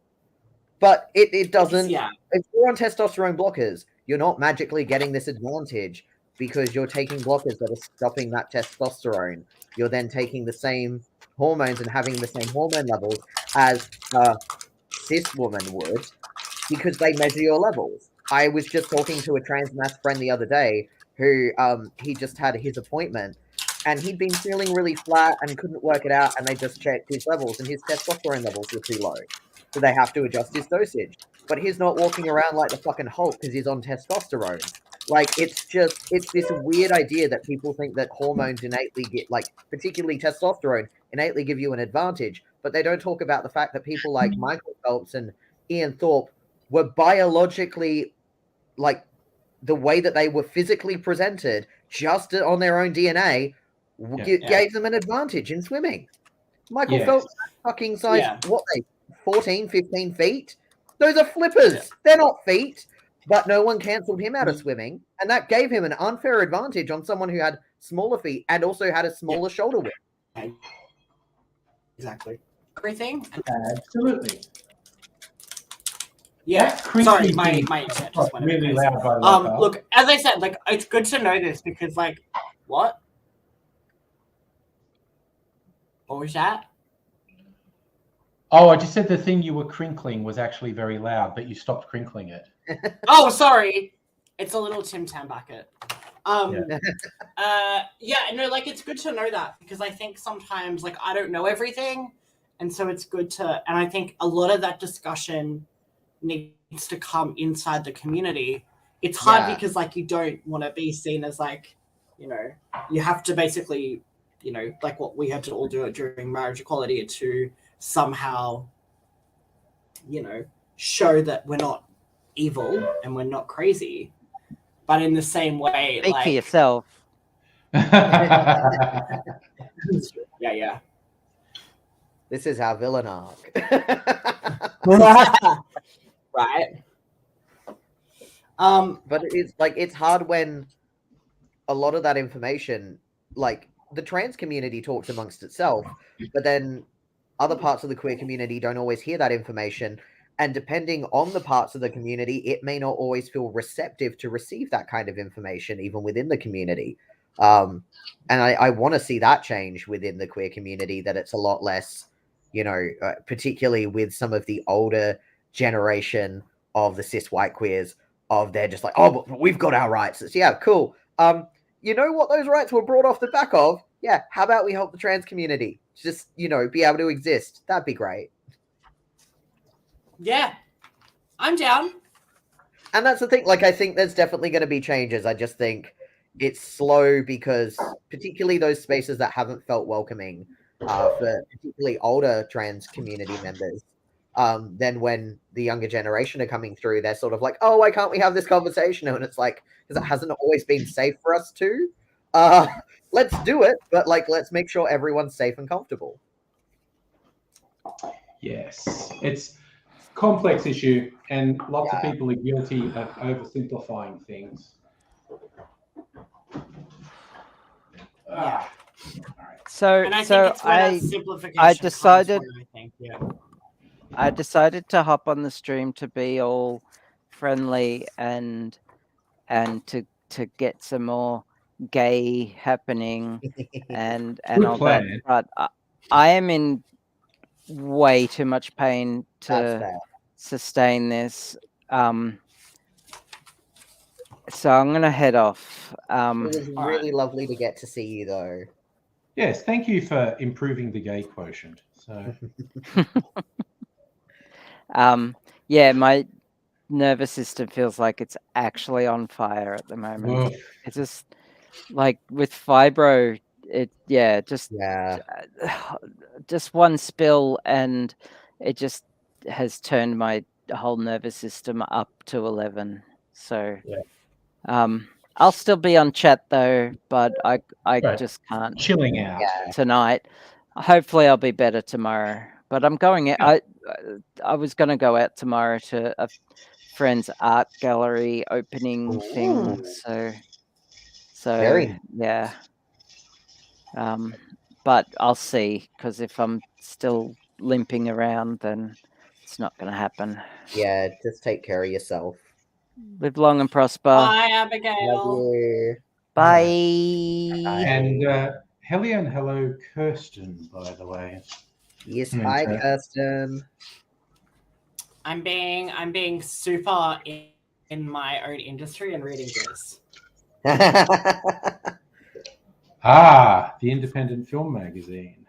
Speaker 2: But it doesn't.
Speaker 3: Yeah.
Speaker 2: If you're on testosterone blockers, you're not magically getting this advantage because you're taking blockers that are stopping that testosterone. You're then taking the same hormones and having the same hormone levels as a cis woman would because they measure your levels. I was just talking to a trans mass friend the other day who he just had his appointment and he'd been feeling really flat and couldn't work it out, and they just checked his levels and his testosterone levels were too low. So they have to adjust his dosage. But he's not walking around like the fucking Hulk because he's on testosterone. Like, it's this weird idea that people think that hormones innately get, like, particularly testosterone, innately give you an advantage. But they don't talk about the fact that people like Michael Phelps and Ian Thorpe were biologically, like, the way that they were physically presented just on their own DNA gave them an advantage in swimming. Michael Phelps fucking size, what they, 14, 15 feet? Those are flippers. Yeah. They're not feet. But no one cancelled him out of swimming, and that gave him an unfair advantage on someone who had smaller feet and also had a smaller shoulder width.
Speaker 3: Exactly. Everything?
Speaker 1: Absolutely.
Speaker 3: Yeah. Sorry, my internet just went really loud. Look, as I said, like, it's good to know this because, like, what? What was that?
Speaker 1: Oh, I just said the thing you were crinkling was actually very loud, but you stopped crinkling it.
Speaker 3: Oh, sorry. It's a little Tim Tam bucket. No, like, it's good to know that because I think sometimes, like, I don't know everything, and so it's good to, and I think a lot of that discussion needs to come inside the community. It's hard because, like, you don't want to be seen as, like, you know, you have to basically, you know, like what we had to all do during marriage equality to somehow, you know, show that we're not evil and we're not crazy, but in the same way,
Speaker 4: speak
Speaker 3: like,
Speaker 4: for yourself.
Speaker 3: yeah.
Speaker 2: This is our villain arc.
Speaker 3: Right.
Speaker 2: But it's like, it's hard when a lot of that information, like, the trans community talks amongst itself, but then other parts of the queer community don't always hear that information. And depending on the parts of the community, it may not always feel receptive to receive that kind of information, even within the community. And I want to see that change within the queer community, that it's a lot less, you know, particularly with some of the older generation of the cis white queers, of they're just like, oh, but we've got our rights. It's, yeah, cool. You know what those rights were brought off the back of? Yeah, how about we help the trans community just, you know, be able to exist? That'd be great.
Speaker 3: Yeah, I'm down.
Speaker 2: And that's the thing. Like, I think there's definitely going to be changes. I just think it's slow because particularly those spaces that haven't felt welcoming for particularly older trans community members, then when the younger generation are coming through, they're sort of like, oh, why can't we have this conversation? And it's like, because it hasn't always been safe for us to. Let's do it, but, like, let's make sure everyone's safe and comfortable.
Speaker 1: Yes, it's a complex issue, and lots of people are guilty of oversimplifying things.
Speaker 4: So I decided I decided to hop on the stream to be all friendly and to get some more gay happening and all that. But I am in way too much pain to sustain this. So I'm gonna head off.
Speaker 2: It was
Speaker 3: All
Speaker 2: really lovely to get to see you, though.
Speaker 1: Yes, thank you for improving the gay quotient. So
Speaker 4: Yeah, my nervous system feels like it's actually on fire at the moment.
Speaker 1: oof.
Speaker 4: It's just like with fibro, just
Speaker 2: Yeah.
Speaker 4: just one spill and it just has turned my whole nervous system up to 11. So
Speaker 1: Yeah.
Speaker 4: I'll still be on chat though, but I
Speaker 1: Right.
Speaker 4: just can't
Speaker 1: Chilling out.
Speaker 2: Yeah.
Speaker 4: tonight. Hopefully I'll be better tomorrow. But I'm going out. I was going to go out tomorrow to a friend's art gallery opening thing.
Speaker 2: Ooh.
Speaker 4: So
Speaker 2: Very
Speaker 4: yeah. But I'll see, because if I'm still limping around, then it's not going to happen.
Speaker 2: Yeah, just take care of yourself.
Speaker 4: Live long and prosper.
Speaker 3: Bye,
Speaker 2: Love
Speaker 3: Abigail.
Speaker 2: you.
Speaker 4: Bye.
Speaker 1: And Hellion, hello, Kirsten, by the way.
Speaker 2: Yes,
Speaker 1: Hmm,
Speaker 2: hi,
Speaker 1: okay.
Speaker 2: Kirsten.
Speaker 3: I'm being super in my own industry and reading this.
Speaker 1: Ah, the Independent Film Magazine.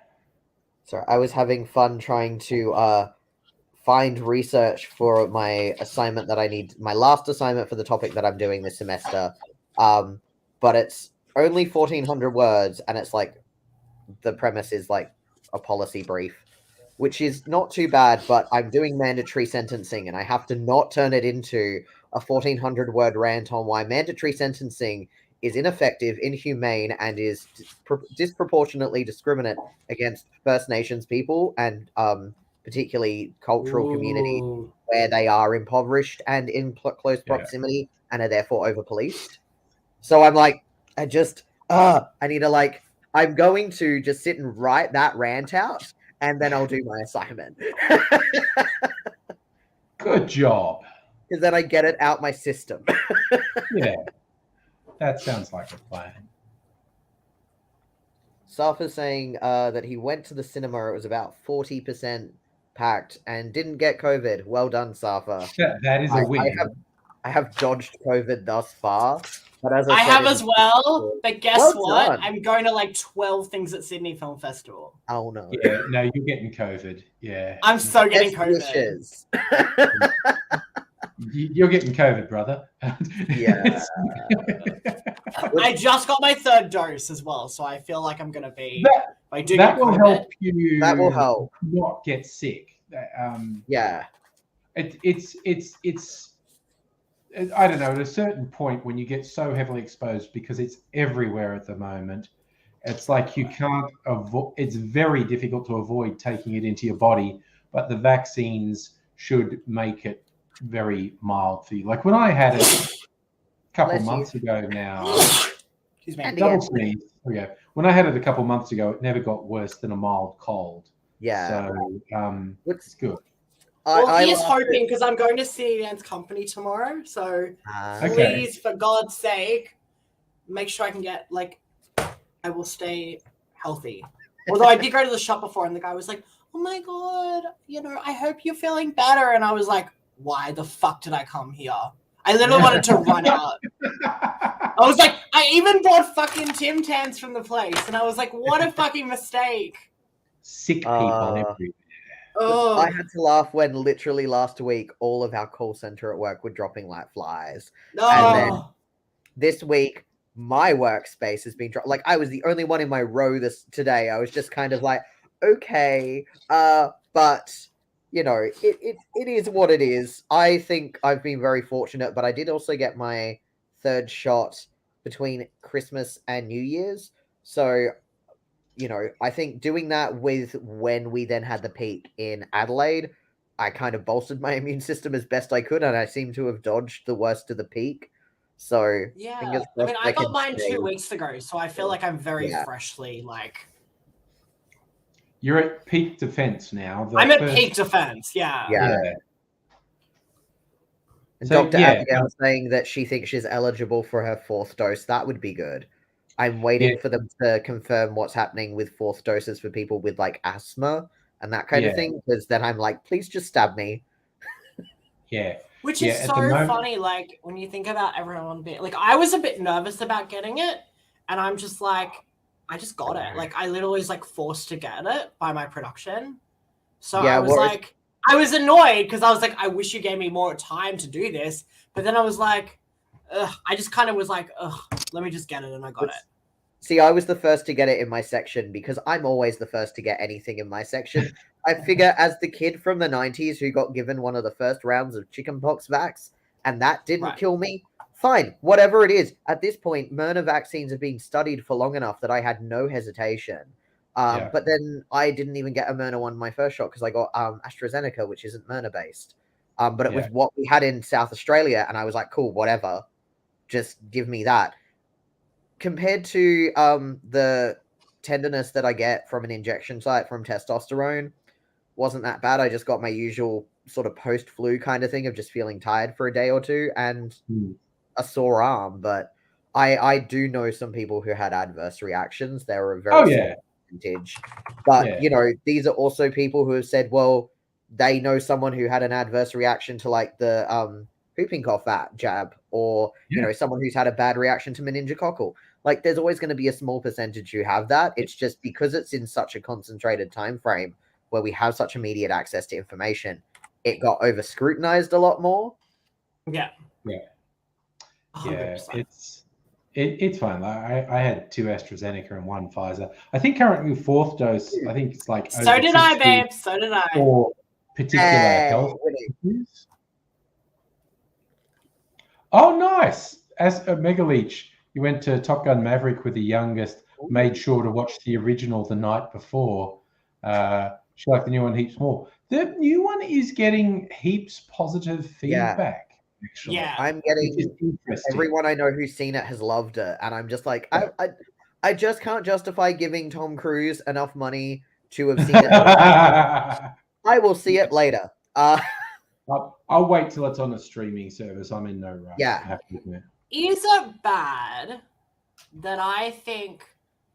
Speaker 2: So I was having fun trying to find research for my assignment that I need, my last assignment for the topic that I'm doing this semester. But it's only 1,400 words, and it's like the premise is like a policy brief, which is not too bad, but I'm doing mandatory sentencing, and I have to not turn it into a 1,400 word rant on why mandatory sentencing is ineffective, inhumane, and is disproportionately discriminate against First Nations people and particularly cultural communities
Speaker 3: Ooh.
Speaker 2: where they are impoverished and in close proximity and are therefore over policed. So I'm like, I need to like, I'm going to just sit and write that rant out, and then I'll do my assignment.
Speaker 1: Good job.
Speaker 2: Because then I get it out my system.
Speaker 1: Yeah, that sounds like a plan.
Speaker 2: Safa's saying that he went to the cinema. It was about 40% packed and didn't get COVID. Well done, Safa.
Speaker 1: That is a win.
Speaker 2: I have dodged COVID thus far. But as
Speaker 3: I
Speaker 2: said
Speaker 3: have
Speaker 2: in-
Speaker 3: as well, but guess
Speaker 2: Well
Speaker 3: what?
Speaker 2: done.
Speaker 3: I'm going to like 12 things at Sydney Film Festival.
Speaker 2: Oh no.
Speaker 1: Yeah, no, you're getting COVID. Yeah.
Speaker 3: I'm so getting
Speaker 2: Best
Speaker 3: COVID.
Speaker 2: wishes.
Speaker 1: You're getting COVID, brother.
Speaker 2: Yeah.
Speaker 3: I just got my third dose as well, so I feel like I'm going to be. I do
Speaker 1: that
Speaker 3: get
Speaker 1: will
Speaker 3: COVID.
Speaker 1: help you.
Speaker 2: That will help.
Speaker 1: Not get sick.
Speaker 2: Yeah.
Speaker 1: It's. I don't know. At a certain point, when you get so heavily exposed, because it's everywhere at the moment, it's like you can't avoid. It's very difficult to avoid taking it into your body. But the vaccines should make it very mild for you. Like when I had it a couple months ago now.
Speaker 3: Excuse me.
Speaker 2: And
Speaker 1: Sneeze. Okay. When I had it a couple months ago, it never got worse than a mild cold.
Speaker 2: Yeah.
Speaker 1: So it's good.
Speaker 3: Well, he is hoping, because I'm going to see Anne's company tomorrow. So please, for God's sake, make sure I can get, like, I will stay healthy. Although I did go to the shop before and the guy was like, oh my God, I hope you're feeling better. And I was like, why the fuck did I come here? I literally wanted to run out. I was like, I even bought fucking Tim Tams from the place. And I was like, what a fucking mistake.
Speaker 1: Sick people everywhere.
Speaker 2: I had to laugh when literally last week all of our call center at work were dropping like flies.
Speaker 3: No.
Speaker 2: And then this week my workspace has been dropped. Like I was the only one in my row today. I was just kind of like, okay, but it is what it is. I think I've been very fortunate, but I did also get my third shot between Christmas and New Year's. So I think doing that with when we then had the peak in Adelaide, I kind of bolstered my immune system as best I could, and I seem to have dodged the worst of the peak. So
Speaker 3: yeah,
Speaker 2: I mean,
Speaker 3: I got mine 2 weeks ago, so I feel like I'm very freshly like.
Speaker 1: You're at peak defense now.
Speaker 3: I'm at peak defense. Yeah.
Speaker 2: And so, Dr. Abigail saying that she thinks she's eligible for her 4th dose. That would be good. I'm waiting for them to confirm what's happening with 4th doses for people with like asthma and that kind of thing. Because then I'm like, please just stab me.
Speaker 1: Yeah.
Speaker 3: Which
Speaker 1: Yeah,
Speaker 3: is
Speaker 1: at
Speaker 3: so
Speaker 1: the moment-
Speaker 3: funny, like, when you think about everyone being like, I was a bit nervous about getting it, and I'm just like, I just got it. Like, I literally was like forced to get it by my production. So
Speaker 2: Yeah,
Speaker 3: I was like, I was annoyed because I was like, I wish you gave me more time to do this. But then I was like, ugh, I just kind of was like, ugh, let me just get it, and I got it.
Speaker 2: See, I was the first to get it in my section because I'm always the first to get anything in my section. I figure as the kid from the 90s who got given one of the first rounds of chickenpox vax, and that didn't
Speaker 3: Right.
Speaker 2: kill me, fine, whatever it is. At this point, Myrna vaccines have been studied for long enough that I had no hesitation.
Speaker 1: Yeah.
Speaker 2: But then I didn't even get a Myrna one my first shot because I got AstraZeneca, which isn't Myrna based. But it was
Speaker 1: Yeah.
Speaker 2: what we had in South Australia, and I was like, cool, whatever, just give me that. Compared to the tenderness that I get from an injection site from testosterone, wasn't that bad. I just got my usual sort of post-flu kind of thing of just feeling tired for a day or two and a sore arm. But I do know some people who had adverse reactions. They were a very small percentage. But, you know, these are also people who have said, well, they know someone who had an adverse reaction to like the whooping cough jab, or, you know, someone who's had a bad reaction to meningococcal. Like, there's always going to be a small percentage who have that. It's just because it's in such a concentrated time frame where we have such immediate access to information, it got over scrutinized a lot more.
Speaker 3: Yeah.
Speaker 1: Yeah.
Speaker 3: 100%.
Speaker 1: It's fine. I had 2 AstraZeneca and 1 Pfizer. I think currently 4th dose. I think it's like
Speaker 3: So did I, babe. So did I.
Speaker 1: For particular health issues. Oh, nice! As a Mega Leech, you went to Top Gun Maverick with the youngest. Made sure to watch the original the night before. She liked the new one heaps more. The new one is getting heaps positive feedback. Actually.
Speaker 3: Yeah.
Speaker 2: I'm getting everyone I know who's seen it has loved it, and I'm just like, I just can't justify giving Tom Cruise enough money to have seen it. I will see it later.
Speaker 1: I'll wait till it's on a streaming service. I'm in no rush.
Speaker 2: Yeah.
Speaker 3: Is it bad that I think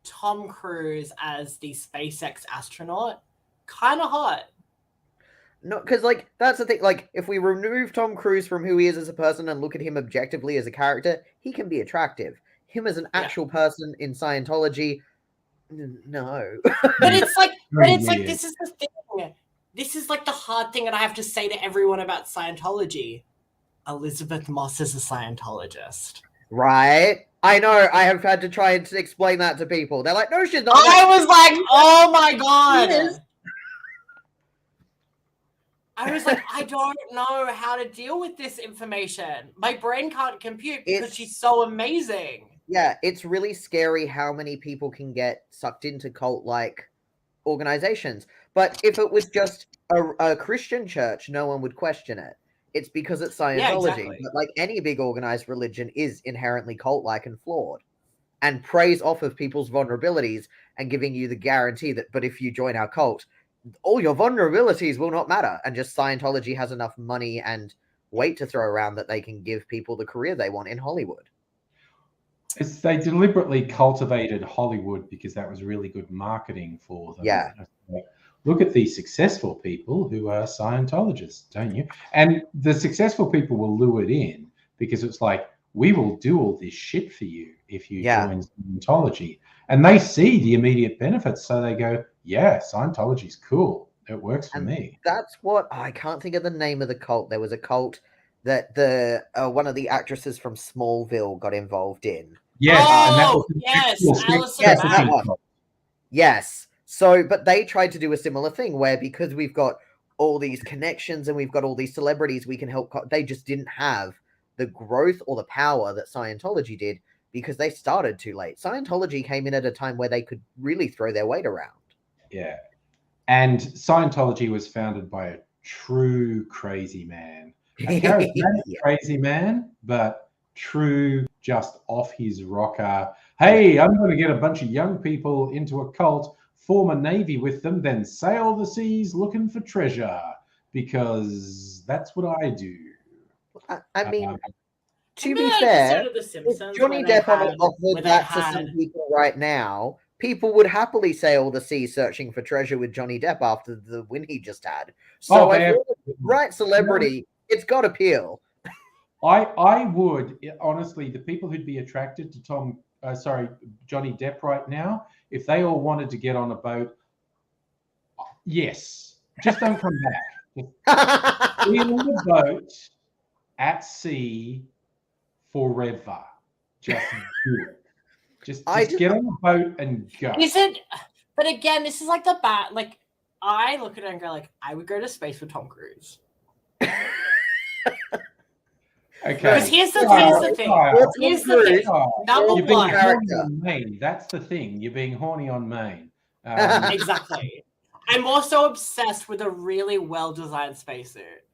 Speaker 3: Tom Cruise as the SpaceX astronaut kind of hot?
Speaker 2: No, because like that's the thing. Like, if we remove Tom Cruise from who he is as a person and look at him objectively as a character, he can be attractive. Him as an actual person in Scientology, no.
Speaker 3: But it's like, this is the thing. This is like the hard thing that I have to say to everyone about Scientology. Elizabeth Moss is a Scientologist.
Speaker 2: Right? I know. I have had to try and explain that to people. They're like, no, she's not.
Speaker 3: I was like, oh my God. I was like, I don't know how to deal with this information. My brain can't compute because she's so amazing.
Speaker 2: Yeah, it's really scary how many people can get sucked into cult-like organizations. But if it was just a Christian church, no one would question it. It's because it's Scientology.
Speaker 3: Yeah, exactly.
Speaker 2: But like any big organized religion is inherently cult-like and flawed, and preys off of people's vulnerabilities and giving you the guarantee that, but if you join our cult, all your vulnerabilities will not matter. And just Scientology has enough money and weight to throw around that they can give people the career they want in Hollywood.
Speaker 1: They deliberately cultivated Hollywood because that was really good marketing for them.
Speaker 2: Yeah.
Speaker 1: Look at these successful people who are Scientologists, don't you? And the successful people will lure it in because it's like, we will do all this shit for you if you join Scientology. And they see the immediate benefits. So they go, yeah, Scientology's cool. It works for me.
Speaker 2: That's what, I can't think of the name of the cult. There was a cult that the one of the actresses from Smallville got involved in.
Speaker 1: Yes.
Speaker 2: That one. Yes. So, but they tried to do a similar thing where, because we've got all these connections and we've got all these celebrities, we can help. They just didn't have the growth or the power that Scientology did because they started too late. Scientology came in at a time where they could really throw their weight around.
Speaker 1: Yeah. And Scientology was founded by a true crazy man. A charismatic crazy man, but true, just off his rocker. Hey, I'm going to get a bunch of young people into a cult, form a navy with them, then sail the seas looking for treasure, because that's what I do.
Speaker 2: I mean, to be fair, if Johnny Depp offered that to some people right now, people would happily sail the sea searching for treasure with Johnny Depp after the win he just had. So I feel the right celebrity, It's got appeal.
Speaker 1: I would honestly, the people who'd be attracted to Johnny Depp right now, if they all wanted to get on a boat, yes, just don't come back. Be on the boat at sea forever. Just do it. Just get on the boat and go.
Speaker 3: Is it? But again, this is like the bat. Like I look at it and go, like I would go to space with Tom Cruise.
Speaker 1: Okay.
Speaker 3: Because here's the thing. Number
Speaker 1: You're being
Speaker 3: one.
Speaker 1: horny on Maine. That's the thing. You're being horny on Maine.
Speaker 3: Exactly. I'm also obsessed with a really well-designed spacesuit.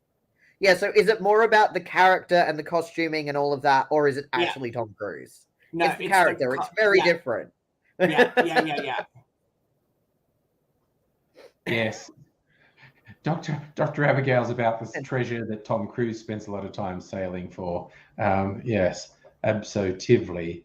Speaker 2: Yeah, so is it more about the character and the costuming and all of that, or is it actually Tom Cruise?
Speaker 3: No,
Speaker 2: it's the character. It's very different.
Speaker 3: Yeah.
Speaker 1: Yes. Dr. Abigail's about this treasure that Tom Cruise spends a lot of time sailing for. Yes, absolutely.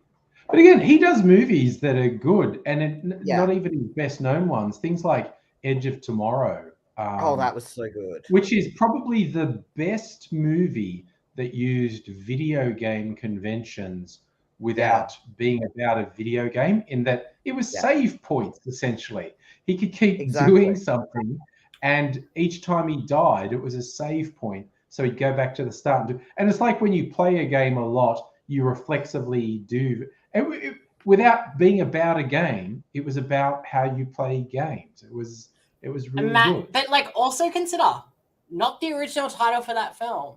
Speaker 1: But again, he does movies that are good, and not even his best-known ones. Things like Edge of Tomorrow.
Speaker 2: That was so good.
Speaker 1: Which is probably the best movie that used video game conventions without being about a video game, in that it was save points, essentially. He could keep doing something, and each time he died, it was a save point. So he'd go back to the start. And it's like when you play a game a lot, you reflexively do. Without being about a game, it was about how you play games. It was really good.
Speaker 3: But like, also consider not the original title for that film.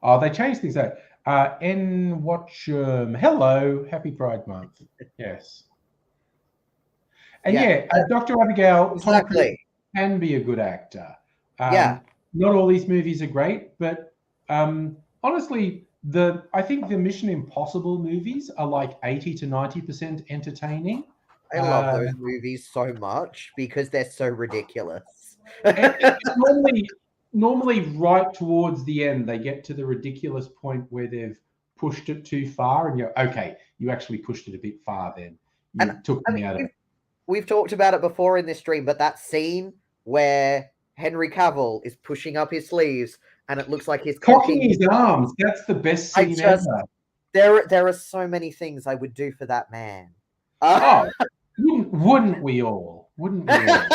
Speaker 1: Oh, they changed things out. N Watchum. Hello, happy Pride Month. Yes. And Dr. Abigail can be a good actor. Not all these movies are great, but honestly, I think the Mission Impossible movies are like 80 to 90% entertaining.
Speaker 2: I love those movies so much because they're so ridiculous.
Speaker 1: It's normally right towards the end, they get to the ridiculous point where they've pushed it too far, and you're okay. You actually pushed it a bit far. Then you took me out of it.
Speaker 2: We've talked about it before in this stream, but that scene where Henry Cavill is pushing up his sleeves and it looks like he's
Speaker 1: cocking his arms—that's the best scene ever.
Speaker 2: There are so many things I would do for that man.
Speaker 1: Wouldn't we all? Wouldn't we all?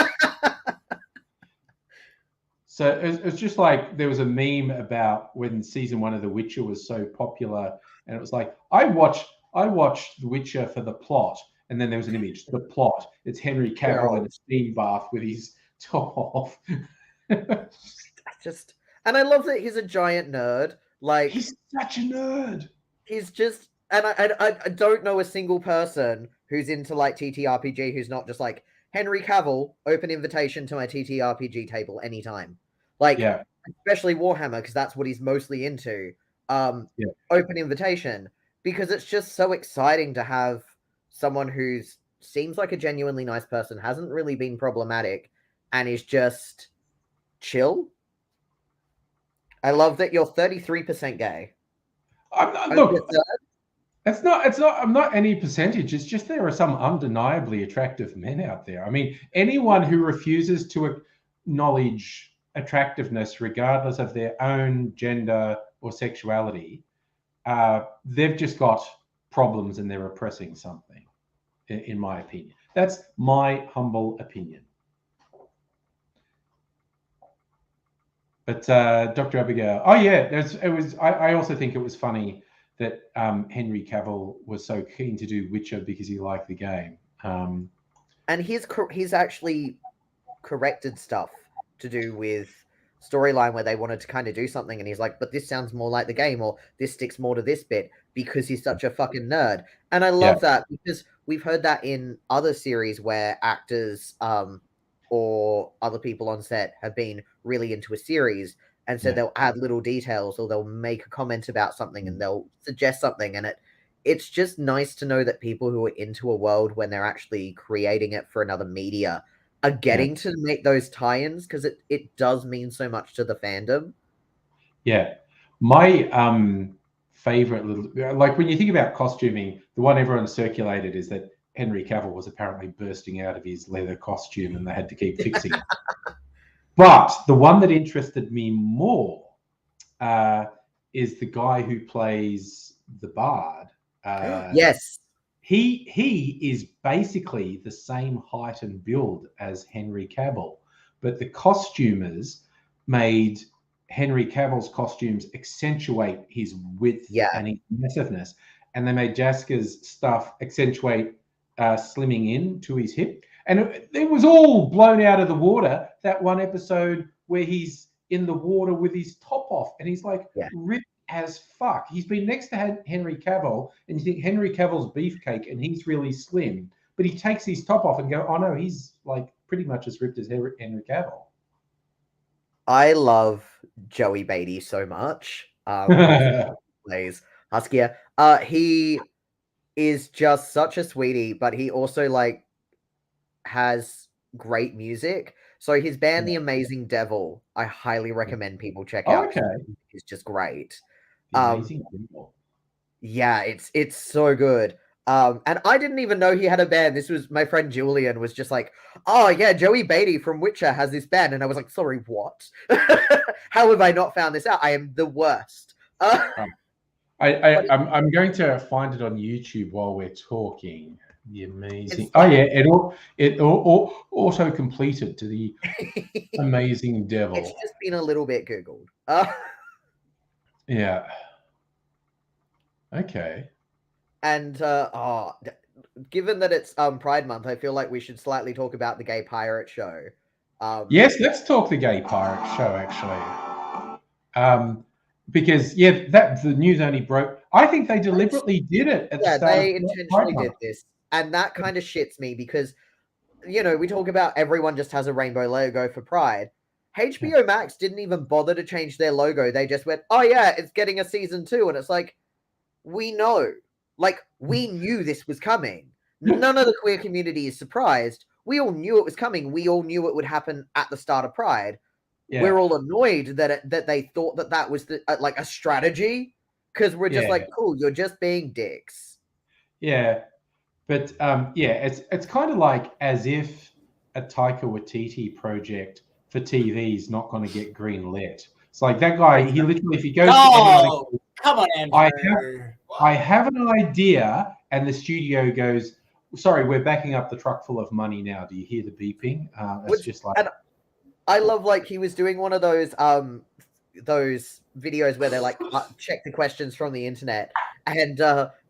Speaker 1: So it's just like there was a meme about when season 1 of The Witcher was so popular, and it was like I watched The Witcher for the plot, and then there was an image. The plot. It's Henry Cavill in a steam bath with his top off.
Speaker 2: And I love that he's a giant nerd. Like
Speaker 1: he's such a nerd.
Speaker 2: He's just, and I don't know a single person who's into like TTRPG who's not just like Henry Cavill, open invitation to my TTRPG table anytime. Like, especially Warhammer, because that's what he's mostly into. Open invitation, because it's just so exciting to have someone who seems like a genuinely nice person, hasn't really been problematic, and is just chill. I love that you're 33% gay.
Speaker 1: Look, it's not. I'm not any percentage. It's just there are some undeniably attractive men out there. I mean, anyone who refuses to acknowledge attractiveness, regardless of their own gender or sexuality, they've just got problems and they're repressing something. In my opinion, that's my humble opinion. But Dr. Abigail, I also think it was funny that Henry Cavill was so keen to do Witcher because he liked the game.
Speaker 2: And he's actually corrected stuff to do with storyline where they wanted to kind of do something, and he's like, but this sounds more like the game, or this sticks more to this bit, because he's such a fucking nerd. And I love that, because we've heard that in other series where actors or other people on set have been really into a series, and so they'll add little details, or they'll make a comment about something, and they'll suggest something, and it's just nice to know that people who are into a world when they're actually creating it for another media are getting to make those tie-ins, because it does mean so much to the fandom.
Speaker 1: Yeah. My favorite like when you think about costuming, the one everyone circulated is that Henry Cavill was apparently bursting out of his leather costume and they had to keep fixing it. But the one that interested me more is the guy who plays the Bard.
Speaker 2: Yes.
Speaker 1: He is basically the same height and build as Henry Cavill, but the costumers made Henry Cavill's costumes accentuate his width and his massiveness, and they made Jaska's stuff accentuate slimming in to his hip. And it was all blown out of the water, that one episode where he's in the water with his top off, and he's like ripped as fuck. He's been next to Henry Cavill, and you think Henry Cavill's beefcake, and he's really slim, but he takes his top off and go, oh no, he's like pretty much as ripped as Henry Cavill.
Speaker 2: I love Joey Beatty so much. Plays Huskier. He is just such a sweetie, but he also like has great music. So his band, The Amazing Devil, I highly recommend people check out.
Speaker 1: Okay,
Speaker 2: it's just great.
Speaker 1: The Amazing Devil.
Speaker 2: Yeah, it's so good. And I didn't even know he had a band. This was my friend Julian was just like, oh yeah, Joey Beatty from Witcher has this band. And I was like, sorry, what? How have I not found this out? I am the worst.
Speaker 1: I'm going to find it on YouTube while we're talking. The Amazing. Oh yeah, it auto completed to the Amazing Devil.
Speaker 2: It's just been a little bit Googled.
Speaker 1: Yeah. Okay.
Speaker 2: And given that it's Pride Month, I feel like we should slightly talk about the Gay Pirate Show.
Speaker 1: Yes, let's talk the Gay Pirate Show actually. Because that the news only broke. I think they deliberately did it at the start.
Speaker 2: They intentionally did this, and that kind of shits me because we talk about everyone just has a rainbow logo for Pride. HBO Max didn't even bother to change their logo. They just went, "Oh yeah, it's getting a season 2," and it's like, we know. Like, we knew this was coming. None of the queer community is surprised. We all knew it was coming. We all knew it would happen at the start of Pride. Yeah. We're all annoyed that they thought that was like a strategy, because we're just like, cool, you're just being dicks.
Speaker 1: Yeah, but it's kind of like as if a Taika Waititi project for TV is not going to get green lit. It's like that guy. He literally, if he goes,
Speaker 3: come on, Andrew.
Speaker 1: I have an idea, and the studio goes, sorry, we're backing up the truck full of money now. Do you hear the beeping? It's just like.
Speaker 2: And I love, like, he was doing one of those videos where they like check the questions from the internet, and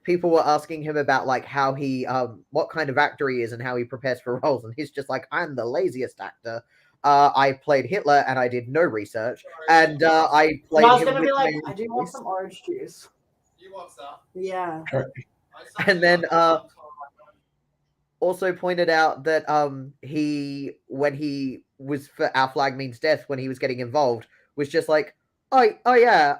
Speaker 2: people were asking him about like how he what kind of actor he is and how he prepares for roles, and he's just like, I'm the laziest actor. I played Hitler and I did no research, and I played.
Speaker 3: I was gonna be like, I do want some orange juice.
Speaker 5: You want stuff?
Speaker 3: Yeah.
Speaker 2: And then also pointed out that when he was for Our Flag Means Death, when he was getting involved, was just like, oh yeah,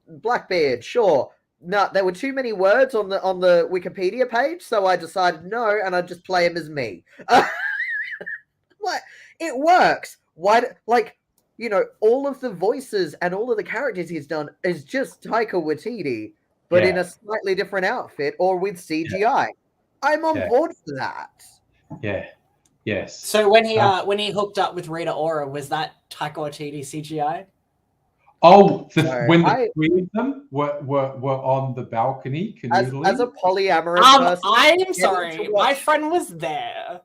Speaker 2: Blackbeard, sure. No, there were too many words on the Wikipedia page, so I decided no, and I'd just play him as me. Like, it works. Why? All of the voices and all of the characters he's done is just Taika Waititi, but in a slightly different outfit or with CGI. Yeah. I'm on board for that.
Speaker 1: Yeah. Yes.
Speaker 3: So when he hooked up with Rita Ora, was that Taika Waititi CGI?
Speaker 1: Oh, when the three of them were on the balcony canoodling?
Speaker 2: As a polyamorous person.
Speaker 3: I'm sorry, my friend was there.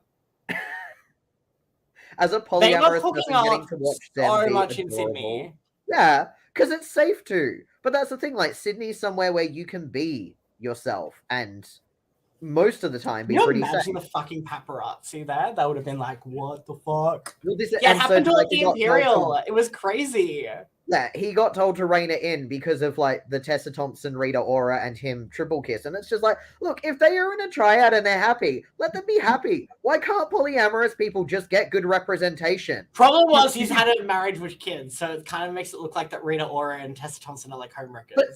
Speaker 2: As a polyamorous person, getting to watch them
Speaker 3: so much in Sydney.
Speaker 2: Yeah, because it's safe to. But that's the thing, like, Sydney's somewhere where you can be yourself and most of the time be pretty safe.
Speaker 3: Imagine the fucking paparazzi there. That would have been like, what the fuck?
Speaker 2: Well,
Speaker 3: it happened to the Imperial. It was crazy.
Speaker 2: Yeah, he got told to rein it in because of like the Tessa Thompson, Rita Ora, and him triple kiss. And it's just like, look, if they are in a triad and they're happy, let them be happy. Why can't polyamorous people just get good representation?
Speaker 3: Problem was he's had a marriage with kids, so it kind of makes it look like that Rita Ora and Tessa Thompson are like homewreckers.
Speaker 2: But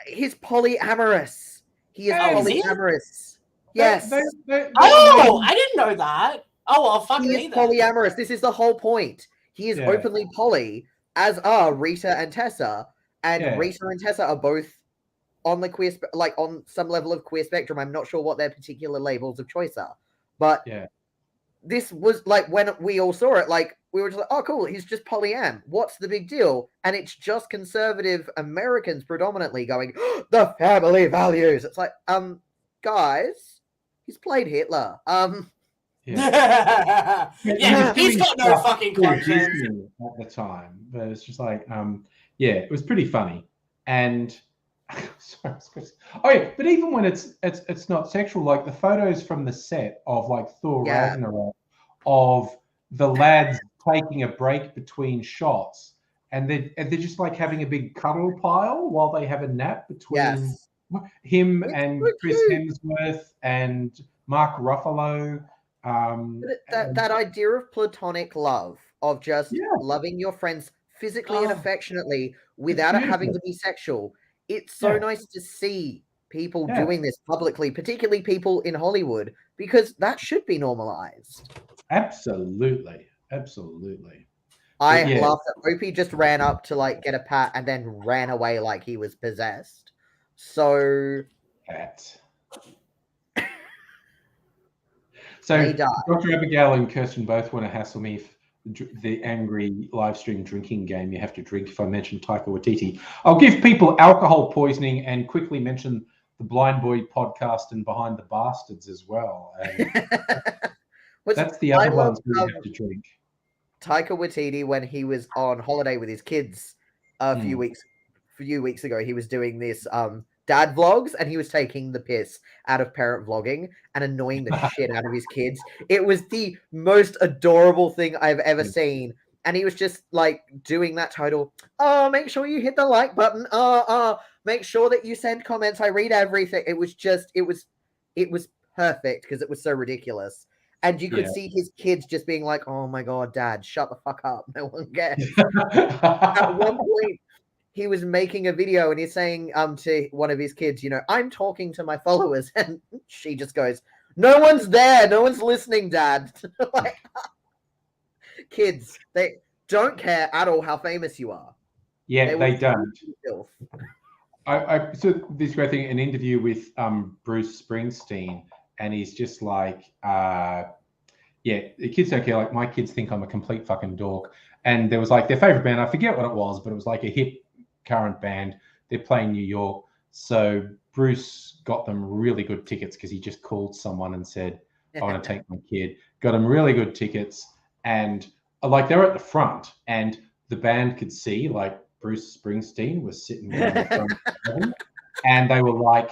Speaker 2: he's polyamorous. He is polyamorous. Yes.
Speaker 3: I didn't know that. Oh, well, fuck me then.
Speaker 2: He is polyamorous. This is the whole point. He is openly poly, as are Rita and Tessa. And Rita and Tessa are both on the queer, on some level of queer spectrum. I'm not sure what their particular labels of choice are. But this was like when we all saw it, like we were just like, oh, cool, he's just polyam. What's the big deal? And it's just conservative Americans predominantly going, oh, the family values. It's like, guys, he's played Hitler.
Speaker 3: Yeah, he's got no fucking conscience
Speaker 1: at the time, but it's just like, yeah, it was pretty funny. And sorry, oh yeah, but even when it's not sexual, like the photos from the set of like Thor Ragnarok, of the lads taking a break between shots, and they're just like having a big cuddle pile while they have a nap between him and Chris Hemsworth and Mark Ruffalo.
Speaker 2: That idea of platonic love, of just loving your friends physically and affectionately without it having to be sexual. It's so nice to see people doing this publicly, particularly people in Hollywood, because that should be normalized.
Speaker 1: Absolutely.
Speaker 2: I laughed that Opie just ran up to like get a pat and then ran away like he was possessed. So
Speaker 1: So Dr. Abigail and Kirsten both want to hassle me for the angry live stream drinking game you have to drink if I mention Taika Waititi. I'll give people alcohol poisoning and quickly mention the Blind Boy podcast and Behind the Bastards as well. That's the other ones we have to drink.
Speaker 2: Taika Waititi, when he was on holiday with his kids a few weeks ago, he was doing this dad vlogs, and he was taking the piss out of parent vlogging and annoying the shit out of his kids. It was the most adorable thing I've ever seen. And he was just like doing that total, oh, make sure you hit the like button. Make sure that you send comments. I read everything. It was perfect because it was so ridiculous. And you could see his kids just being like, oh my God, Dad, shut the fuck up. No one cares. At one point, he was making a video and he's saying to one of his kids, I'm talking to my followers. And she just goes, no one's there. No one's listening, Dad. Like, kids, they don't care at all how famous you are.
Speaker 1: Yeah, they don't. I saw this great thing, an interview with Bruce Springsteen, and he's just like, the kids don't care. Like, my kids think I'm a complete fucking dork. And there was like their favorite band. I forget what it was, but it was like a hip current band. They're playing New York. So Bruce got them really good tickets because he just called someone and said, I want to take my kid. Got them really good tickets. And like they were at the front and the band could see like Bruce Springsteen was sitting down in front of them, and they were like,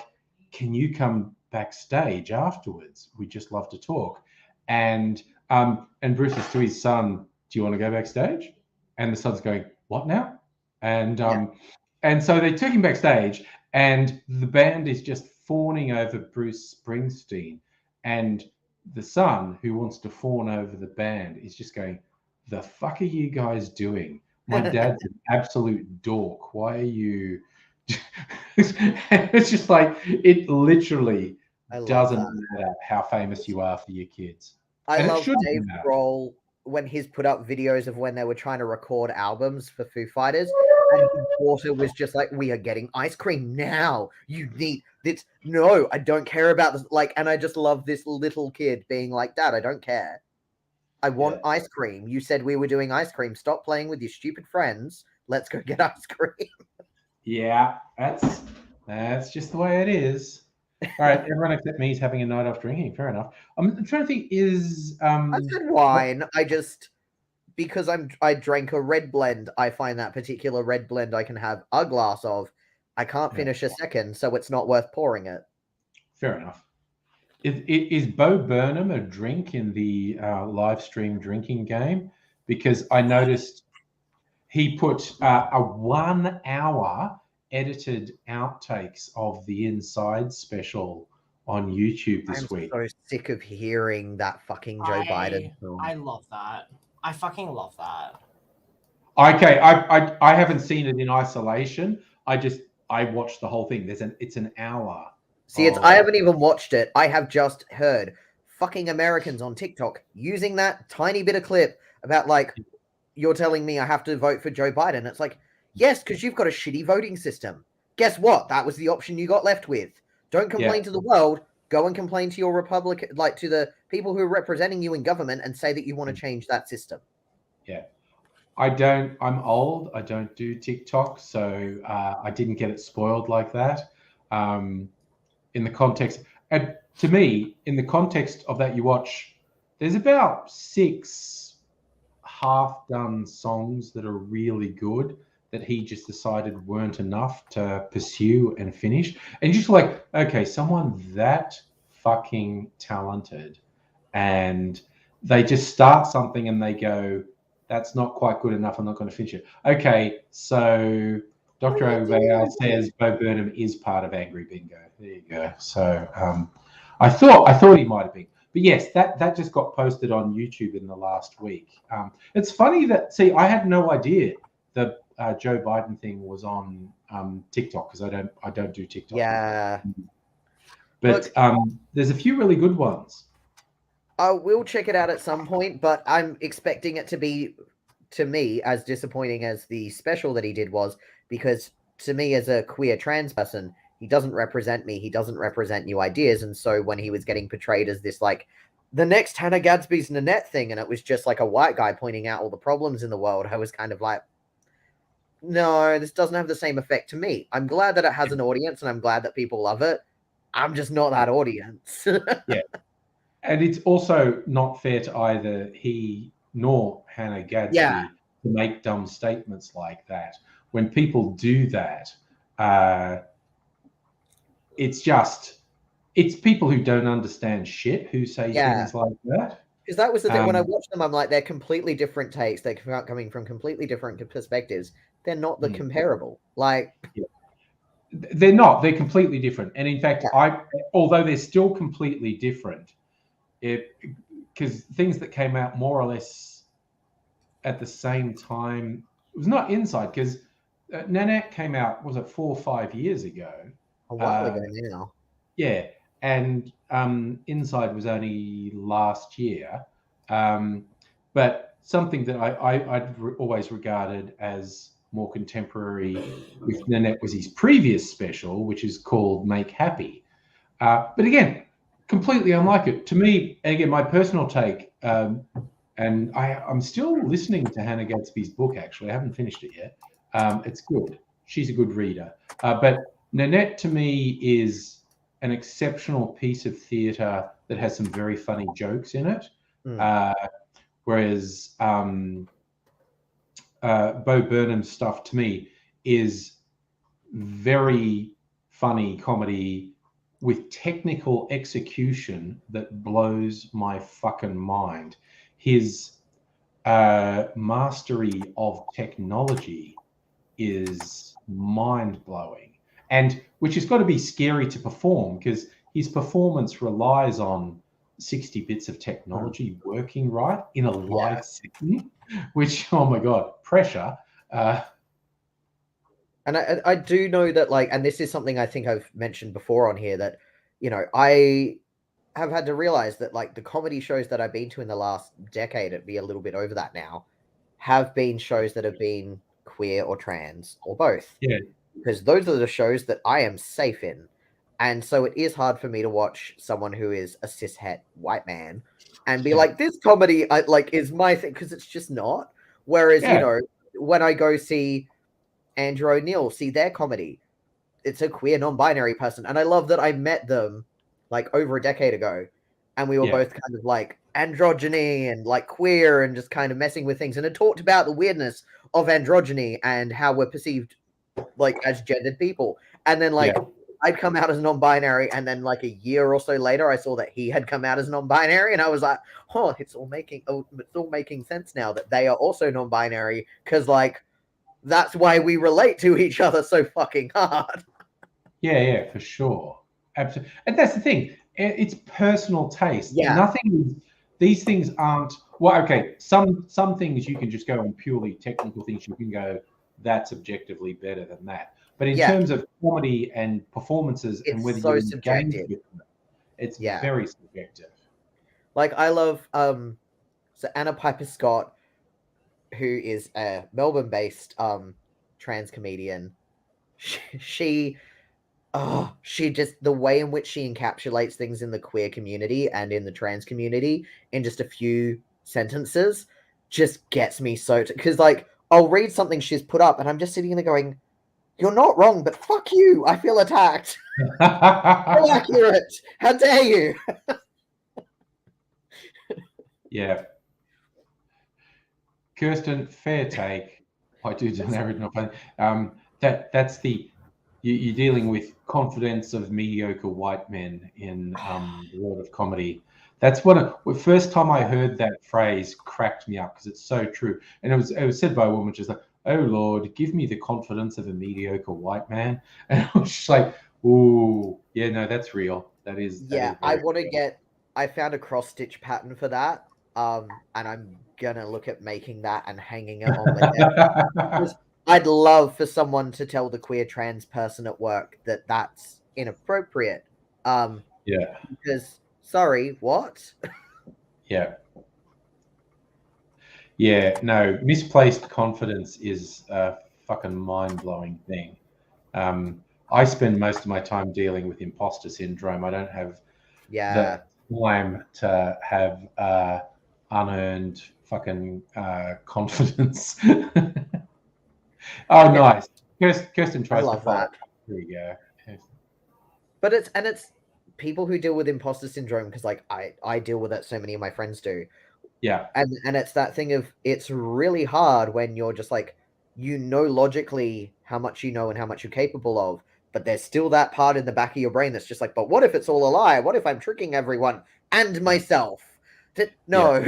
Speaker 1: can you come backstage afterwards? We'd just love to talk. And Bruce is to his son, do you want to go backstage? And the son's going, what now? And so they took him backstage, and the band is just fawning over Bruce Springsteen. And the son, who wants to fawn over the band, is just going, the fuck are you guys doing? My dad's an absolute dork. Why are you... It's just like, it literally doesn't matter how famous you are for your kids.
Speaker 2: I love Dave Grohl when he's put up videos of when they were trying to record albums for Foo Fighters, and his daughter was just like, we are getting ice cream now. You need this. No, I don't care about this. Like, and I just love this little kid being like, Dad, I don't care. I want ice cream. You said we were doing ice cream. Stop playing with your stupid friends. Let's go get ice cream.
Speaker 1: Yeah, that's just the way it is. All right, everyone except me is having a night off drinking. Fair enough. I'm trying to think.
Speaker 2: I've had wine. Because I drank a red blend. I find that particular red blend I can have a glass of. I can't finish a second, so it's not worth pouring it.
Speaker 1: Fair enough. Is Bo Burnham a drink in the live stream drinking game? Because I noticed he put a 1 hour edited outtakes of the Inside special on YouTube this week.
Speaker 2: I'm so sick of hearing that fucking Joe Biden film.
Speaker 3: I love that. I fucking love that.
Speaker 1: Okay, I haven't seen it in isolation. I watched the whole thing. It's an hour.
Speaker 2: See, I haven't even watched it. I have just heard fucking Americans on TikTok using that tiny bit of clip about like, you're telling me I have to vote for Joe Biden. It's like, yes, because you've got a shitty voting system. Guess what? That was the option you got left with. Don't complain to the world. Go and complain to your Republican, like to the people who are representing you in government and say that you want to change that system.
Speaker 1: Yeah. I'm old. I don't do TikTok, so I didn't get it spoiled like that. In the context, and to me, in the context of that, you watch, there's about 6 half-done songs that are really good that he just decided weren't enough to pursue and finish. And just like, okay, someone that fucking talented, and they just start something and they go, that's not quite good enough, I'm not going to finish it. Okay, so Dr. Obayal says Bo Burnham is part of Angry Bingo. There you go. So I thought he might have been. But yes, that just got posted on YouTube in the last week. It's funny that, see, I had no idea the Joe Biden thing was on TikTok, because I don't do TikTok.
Speaker 2: Yeah.
Speaker 1: But look, there's a few really good ones.
Speaker 2: I will check it out at some point, but I'm expecting it to be, to me, as disappointing as the special that he did was, because to me, as a queer trans person, he doesn't represent me. He doesn't represent new ideas. And so when he was getting portrayed as this, like, the next Hannah Gadsby's Nanette thing, and it was just like a white guy pointing out all the problems in the world, I was kind of like, no, this doesn't have the same effect to me. I'm glad that it has an audience, and I'm glad that people love it. I'm just not that audience.
Speaker 1: Yeah. And it's also not fair to either he nor Hannah Gadsby to make dumb statements like that. When people do that, it's people who don't understand shit who say things like that.
Speaker 2: Because that was the thing. When I watched them, I'm like, they're completely different takes. They're coming from completely different perspectives. They're not the comparable. Like,
Speaker 1: they're not. They're completely different. And in fact, although they're still completely different, because things that came out more or less at the same time, it was not Inside, because Nanette came out, was it 4 or 5 years ago?
Speaker 2: A while ago now.
Speaker 1: Yeah, and Inside was only last year. But something that I'd always regarded as more contemporary with Nanette was his previous special, which is called Make Happy. But again, completely unlike it. To me, again, my personal take, and I'm still listening to Hannah Gadsby's book, actually. I haven't finished it yet. It's good. She's a good reader. But Nanette, to me, is an exceptional piece of theatre that has some very funny jokes in it. Whereas Bo Burnham's stuff, to me, is very funny comedy with technical execution that blows my fucking mind. His mastery of technology is mind-blowing, and which has got to be scary to perform, because his performance relies on 60 bits of technology working right in a live setting, which, oh my God, pressure.
Speaker 2: And I do know that, like, and this is something I think I've mentioned before on here, that, you know, I have had to realize that, like, the comedy shows that I've been to in the last decade, it'd be a little bit over that now, have been shows that have been queer or trans or both.
Speaker 1: Yeah.
Speaker 2: Because those are the shows that I am safe in. And so it is hard for me to watch someone who is a cishet white man and be like, this comedy is my thing, because it's just not. Whereas, you know, when I go see Andrew O'Neill, see their comedy, it's a queer non-binary person. And I love that I met them like over a decade ago, and we were both kind of like androgyny and like queer and just kind of messing with things, and had talked about the weirdness of androgyny and how we're perceived like as gendered people. And then I'd come out as non-binary, and then like a year or so later, I saw that he had come out as non-binary, and I was like, "Oh, it's all making sense now that they are also non-binary, because like that's why we relate to each other so fucking hard."
Speaker 1: Yeah, for sure, absolutely. And that's the thing; it's personal taste.
Speaker 2: Yeah,
Speaker 1: these things aren't. Well, okay, some things you can just go on purely technical things. You can go, that's objectively better than that. But in terms of comedy and performances, and whether
Speaker 2: so
Speaker 1: you're
Speaker 2: subjective.
Speaker 1: engaged with them, it's very subjective.
Speaker 2: Like, I love so Anna Piper Scott, who is a Melbourne-based trans comedian. She Oh, she just the way in which she encapsulates things in the queer community and in the trans community in just a few sentences just gets me so because like I'll read something she's put up and I'm just sitting there going, "You're not wrong, but fuck you! I feel attacked. So accurate. How dare you?"
Speaker 1: Yeah. Kirsten, fair take. I do an original plan. That's the you're dealing with confidence of mediocre white men in the world of comedy. That's what the first time I heard that phrase cracked me up because it's so true. And it was said by a woman just like, "Oh Lord, give me the confidence of a mediocre white man." And I was just like, "Ooh, yeah, no, that's real. That is
Speaker 2: Yeah, I
Speaker 1: very
Speaker 2: want to
Speaker 1: real."
Speaker 2: get. I found a cross stitch pattern for that. And I'm gonna look at making that and hanging it on my desk. 'Cause I'd love for someone to tell the queer trans person at work that that's inappropriate.
Speaker 1: Yeah,
Speaker 2: Because sorry, what?
Speaker 1: yeah. Yeah, no, misplaced confidence is a fucking mind-blowing thing. I spend most of my time dealing with imposter syndrome. I don't have
Speaker 2: Yeah,
Speaker 1: the time to have unearned fucking confidence. Oh,
Speaker 2: Yeah.
Speaker 1: nice. Kirsten
Speaker 2: I
Speaker 1: tries to
Speaker 2: love
Speaker 1: follow.
Speaker 2: that.
Speaker 1: There you go.
Speaker 2: But it's people who deal with imposter syndrome because like I deal with it. So many of my friends do.
Speaker 1: Yeah,
Speaker 2: And it's that thing of it's really hard when you're just like you know logically how much you know and how much you're capable of, but there's still that part in the back of your brain that's just like, but what if it's all a lie? What if I'm tricking everyone and myself? No,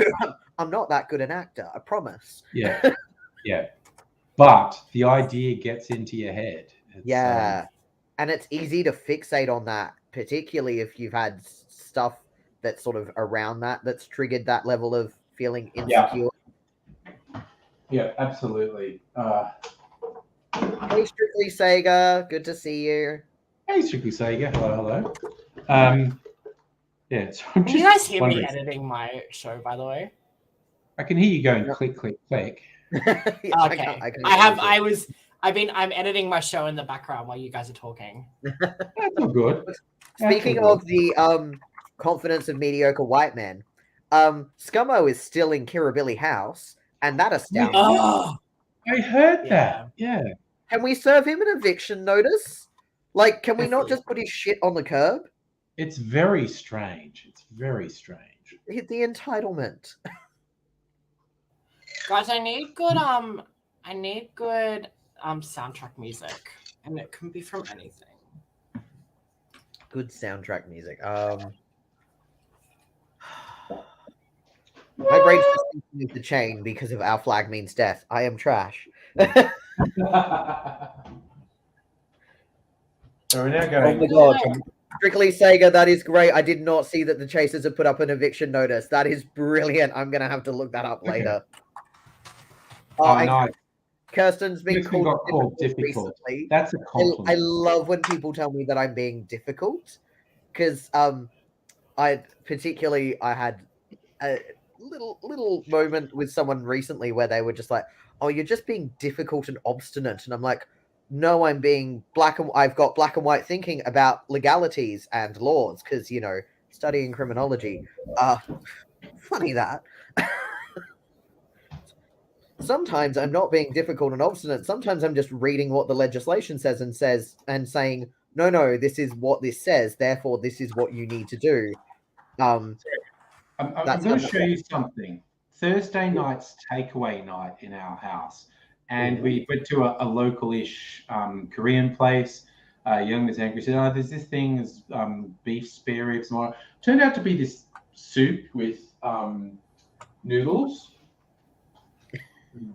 Speaker 2: I'm not that good an actor, I promise.
Speaker 1: yeah, yeah. But the idea gets into your head. It's,
Speaker 2: Yeah. And it's easy to fixate on that, particularly if you've had stuff that's sort of around that's triggered that level of feeling
Speaker 1: Yeah.
Speaker 2: insecure.
Speaker 1: Yeah, absolutely.
Speaker 2: Hey, Strictly Sega, good to see you.
Speaker 1: Hey, Strictly Sega. Hello, hello. Yeah, so I'm
Speaker 3: Can you guys
Speaker 1: just
Speaker 3: hear
Speaker 1: wondering.
Speaker 3: me editing my show, by the way?
Speaker 1: I can hear you going click, click, click.
Speaker 2: Yeah,
Speaker 3: Okay. I'm editing my show in the background while you guys are talking.
Speaker 1: That's all good.
Speaker 2: Speaking
Speaker 1: That's all
Speaker 2: of the confidence of mediocre white men, Scummo is still in Kirribilli House, and that astounds me.
Speaker 3: Oh,
Speaker 1: I heard
Speaker 3: Yeah.
Speaker 1: that. Yeah.
Speaker 2: Can we serve him an eviction notice? Like, can we not just put his shit on the curb?
Speaker 1: It's very strange. It's very strange.
Speaker 2: The entitlement.
Speaker 3: guys, I need good soundtrack music, and it can be from anything.
Speaker 2: Good soundtrack music. My brain's just thinking of the chain because of Our Flag Means Death. I am trash.
Speaker 1: So we're now
Speaker 2: Oh
Speaker 1: going.
Speaker 2: my god. Strictly Sega, that is great. I did not see that the Chasers have put up an eviction notice. That is brilliant. I'm going to have to look that up later.
Speaker 1: Oh, nice.
Speaker 2: Kirsten's been
Speaker 1: Kirsten got
Speaker 2: called
Speaker 1: difficult.
Speaker 2: recently.
Speaker 1: That's a compliment.
Speaker 2: I love when people tell me that I'm being difficult because I had a little moment with someone recently where they were just like, "Oh, you're just being difficult and obstinate," and I'm like, "No, I'm being I've got black and white thinking about legalities and laws because studying criminology." Funny that. Sometimes I'm not being difficult and obstinate. Sometimes I'm just reading what the legislation says and saying, no, this is what this says. Therefore, this is what you need to do.
Speaker 1: I'm going to show you something. Thursday night's takeaway night in our house, and we went to a local-ish Korean place. Young Miss Angry said, "Oh, there's this thing, is beef spare ribs." Turned out to be this soup with noodles.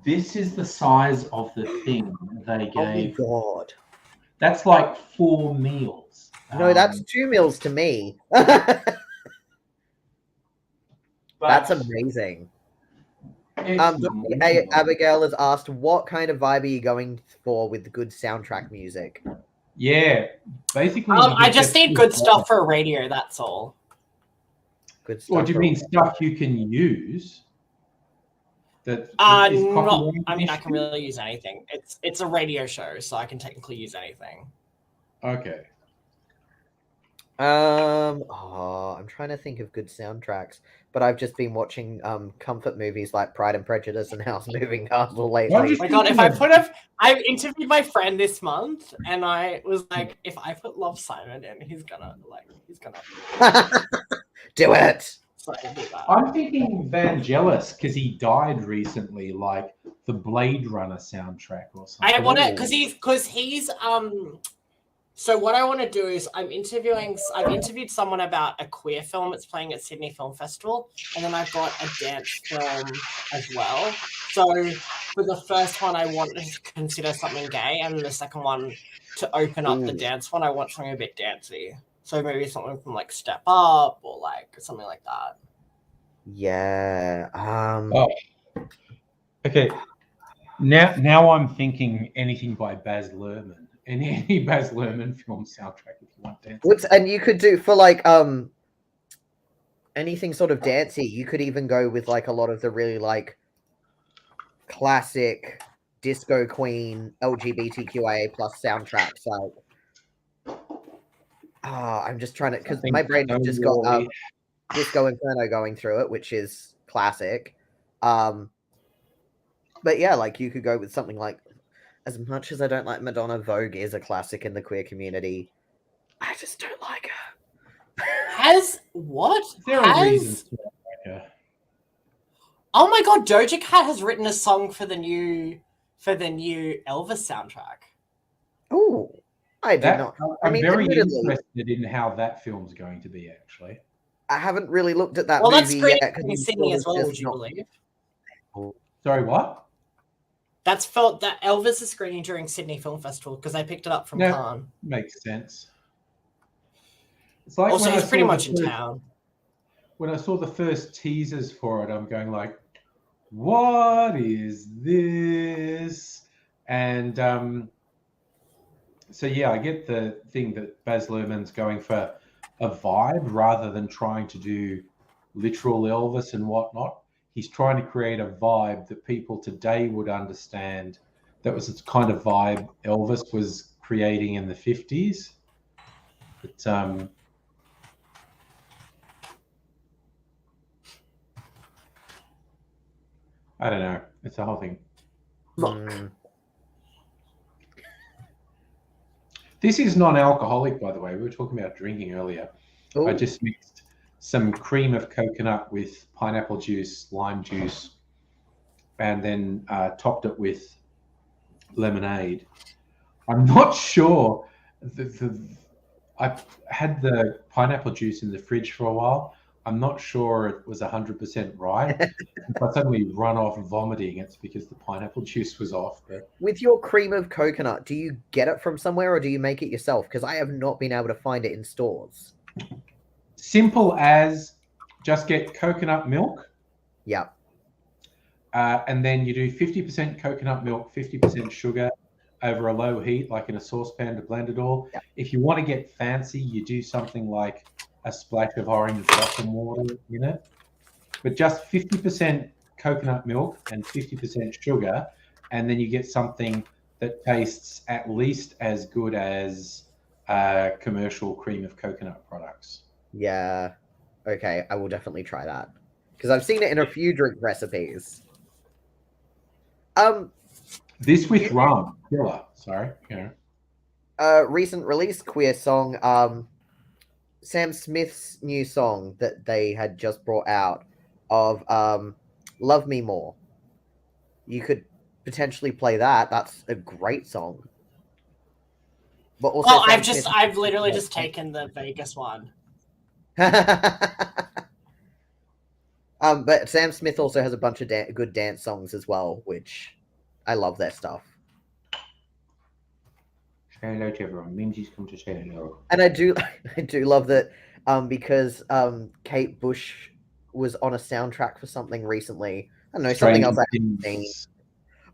Speaker 1: This is the size of the thing they gave.
Speaker 2: Oh my god!
Speaker 1: That's like 4 meals.
Speaker 2: No, that's 2 meals to me. That's amazing. Abigail has asked, what kind of vibe are you going for with good soundtrack music?
Speaker 1: Yeah, basically.
Speaker 3: I just need good stuff for a radio. That's all.
Speaker 2: Good stuff.
Speaker 1: What do you mean stuff you can use?
Speaker 3: I can really use anything. It's a radio show, so I can technically use anything.
Speaker 1: Okay.
Speaker 2: I'm trying to think of good soundtracks, but I've just been watching comfort movies like Pride and Prejudice and House Moving Castle lately.
Speaker 3: Oh my god, I interviewed my friend this month and I was like, if I put Love Simon in, he's gonna
Speaker 2: do it.
Speaker 3: So I do that.
Speaker 1: I'm thinking Vangelis because he died recently, like the Blade Runner soundtrack or something.
Speaker 3: I want to because he's So what I want to do is I've interviewed someone about a queer film that's playing at Sydney Film Festival, and then I've got a dance film as well. So for the first one, I want to consider something gay, and the second one to open up the dance one, I want something a bit dancey. So maybe something from like Step Up or like something like that.
Speaker 2: Yeah.
Speaker 1: Okay. Now I'm thinking anything by Baz Luhrmann. Any Baz Luhrmann film soundtrack if you want dance.
Speaker 2: And you could do for like anything sort of dancey. You could even go with like a lot of the really like classic Disco Queen LGBTQIA plus soundtracks. Like, I'm just trying to because my brain just got Disco Inferno going through it, which is classic. But yeah, like you could go with something like. As much as I don't like Madonna, Vogue is a classic in the queer community. I just don't like her.
Speaker 1: There are reasons to not like her.
Speaker 3: Oh my god, Doja Cat has written a song for the new Elvis soundtrack.
Speaker 2: Oh, I did not.
Speaker 1: I'm very interested in how that film's going to be. Actually,
Speaker 2: I haven't really looked at that.
Speaker 3: Well,
Speaker 2: movie
Speaker 3: that's great
Speaker 2: yet,
Speaker 3: in Sydney as well. Would you believe?
Speaker 1: Sorry, what?
Speaker 3: That Elvis is screening during Sydney Film Festival because I picked it up from Cannes.
Speaker 1: Makes sense. It's like
Speaker 3: also, he's pretty much in town.
Speaker 1: When I saw the first teasers for it, I'm going like, "What is this?" And so yeah, I get the thing that Baz Luhrmann's going for a vibe rather than trying to do literal Elvis and whatnot. He's trying to create a vibe that people today would understand. That was the kind of vibe Elvis was creating in the 50s. But I don't know. It's the whole thing.
Speaker 2: Look.
Speaker 1: This is non-alcoholic, by the way. We were talking about drinking earlier. Ooh. I just mixed some cream of coconut with pineapple juice, lime juice, and then topped it with lemonade. I'm not sure. I had the pineapple juice in the fridge for a while. I'm not sure it was 100% right. If I suddenly run off vomiting, it's because the pineapple juice was off. But...
Speaker 2: With your cream of coconut, do you get it from somewhere or do you make it yourself? Because I have not been able to find it in stores.
Speaker 1: Simple as just get coconut milk.
Speaker 2: Yeah.
Speaker 1: And then you do 50% coconut milk, 50% sugar over a low heat, like in a saucepan to blend it all.
Speaker 2: Yeah.
Speaker 1: If you want to get fancy, you do something like a splash of orange blossom water in it. But just 50% coconut milk and 50% sugar. And then you get something that tastes at least as good as commercial cream of coconut products.
Speaker 2: Yeah. Okay, I will definitely try that. Because I've seen it in a few drink recipes.
Speaker 1: This with rum. Killer. Sorry. Yeah.
Speaker 2: Recent release queer song, Sam Smith's new song that they had just brought out of Love Me More. You could potentially play that. That's a great song. But also
Speaker 3: I've literally just taken the Vegas one.
Speaker 2: But Sam Smith also has a bunch of good dance songs as well, which I love their stuff.
Speaker 1: Say hello to everyone. Minji's come to say hello.
Speaker 2: And I do love that because Kate Bush was on a soundtrack for something recently. I don't know, something else I haven't seen.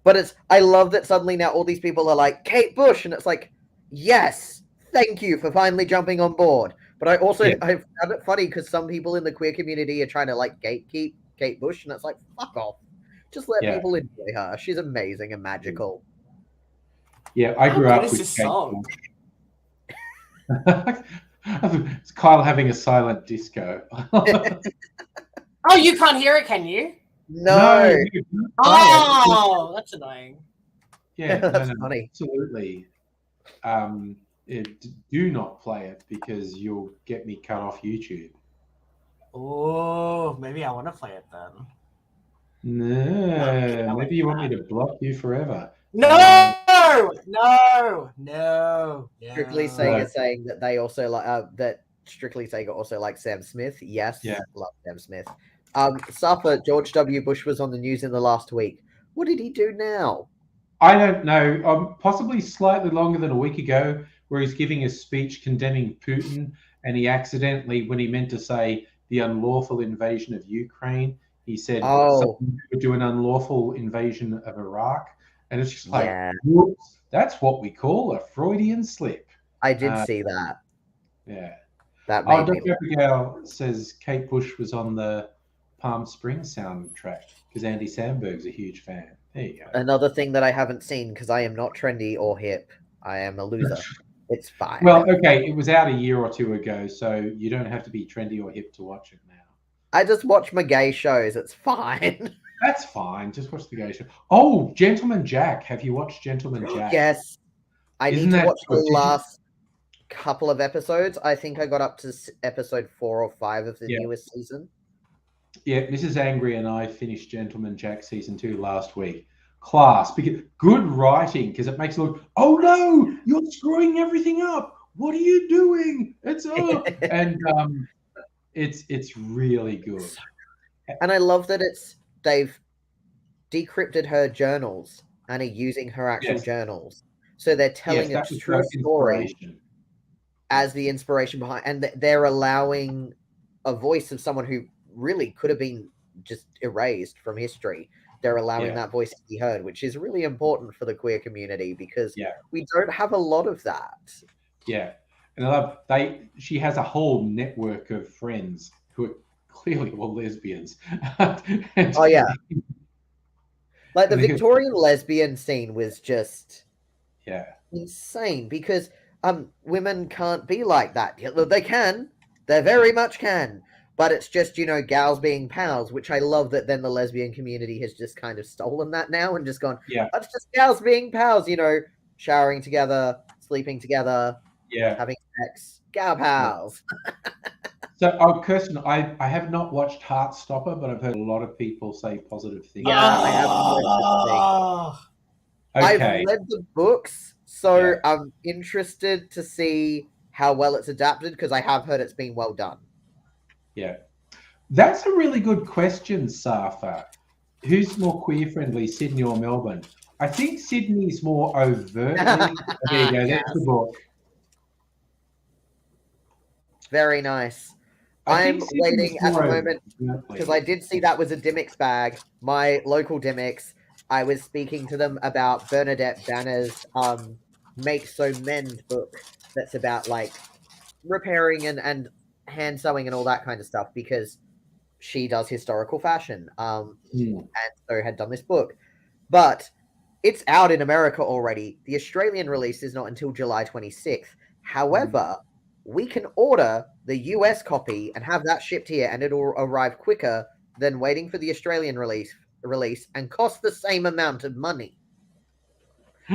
Speaker 2: But I love that suddenly now all these people are like, Kate Bush, and it's like, yes, thank you for finally jumping on board. But I also I found it funny because some people in the queer community are trying to like gatekeep Kate Bush, and it's like, fuck off. Just let people enjoy her. She's amazing and magical.
Speaker 1: Yeah, I grew up with Kate Bush. It's Kyle having a silent disco.
Speaker 3: Oh, you can't hear it, can you?
Speaker 2: No.
Speaker 1: you can't play it.
Speaker 3: Oh, that's annoying.
Speaker 1: Yeah,
Speaker 2: That's funny.
Speaker 1: absolutely. Do not play it because you'll get me cut off YouTube.
Speaker 3: Oh, maybe I want to play it then.
Speaker 1: No, maybe you want me to block you forever.
Speaker 3: No, no.
Speaker 2: Strictly Sega saying that they also like that Strictly Sega also like Sam Smith. Yes,
Speaker 1: Yeah.
Speaker 2: love Sam Smith. Safa, George W. Bush was on the news in the last week. What did he do now?
Speaker 1: I don't know. Possibly slightly longer than a week ago, where he's giving a speech condemning Putin, and he accidentally, when he meant to say the unlawful invasion of Ukraine, he said someone would do an unlawful invasion of Iraq, and it's just like, whoops, that's what we call a Freudian slip.
Speaker 2: I did see that.
Speaker 1: Yeah.
Speaker 2: That made me
Speaker 1: Dr. Abigail says Kate Bush was on the Palm Springs soundtrack because Andy Samberg's a huge fan. There you go.
Speaker 2: Another thing that I haven't seen because I am not trendy or hip. I am a loser. It's fine.
Speaker 1: Well, okay, it was out a year or two ago, so you don't have to be trendy or hip to watch it now.
Speaker 2: I just watch my gay shows. It's fine.
Speaker 1: That's fine. Just watch the gay show. Oh, Gentleman Jack. Have you watched Gentleman Jack?
Speaker 2: Yes. I need to watch the last couple of episodes. I think I got up to episode 4 or 5 of the newest season.
Speaker 1: Yeah, Mrs. Angry and I finished Gentleman Jack season 2 last week. Class, because good writing, because it makes it look, oh no, you're screwing everything up. What are you doing? It's and it's really good.
Speaker 2: And I love that they've decrypted her journals and are using her actual journals. So they're telling a true story as the inspiration behind, and they're allowing a voice of someone who really could have been just erased from history. They're allowing that voice to be heard, which is really important for the queer community because we don't have a lot of that.
Speaker 1: Yeah. And I love she has a whole network of friends who are clearly all lesbians.
Speaker 2: Oh yeah. Like the Victorian lesbian scene was just insane because women can't be like that. They can. They very much can. But it's just, gals being pals, which I love that then the lesbian community has just kind of stolen that now and just gone, it's just gals being pals, showering together, sleeping together, having sex, gal pals.
Speaker 1: So, Kirsten, I have not watched Heartstopper, but I've heard a lot of people say positive things.
Speaker 2: Yeah, I haven't read the thing. I've read the books, so I'm interested to see how well it's adapted because I have heard it's been well done.
Speaker 1: Yeah. That's a really good question, Safa. Who's more queer-friendly, Sydney or Melbourne? I think Sydney's more overtly... There you go, that's the book.
Speaker 2: Very nice. I'm waiting at the moment because I did see that was a Dimmicks bag. My local Dimmicks, I was speaking to them about Bernadette Banner's Make So Mend book that's about like repairing and hand sewing and all that kind of stuff because she does historical fashion and so had done this book. But it's out in America already. The Australian release is not until July 26th. However, we can order the US copy and have that shipped here and it'll arrive quicker than waiting for the Australian release and cost the same amount of money.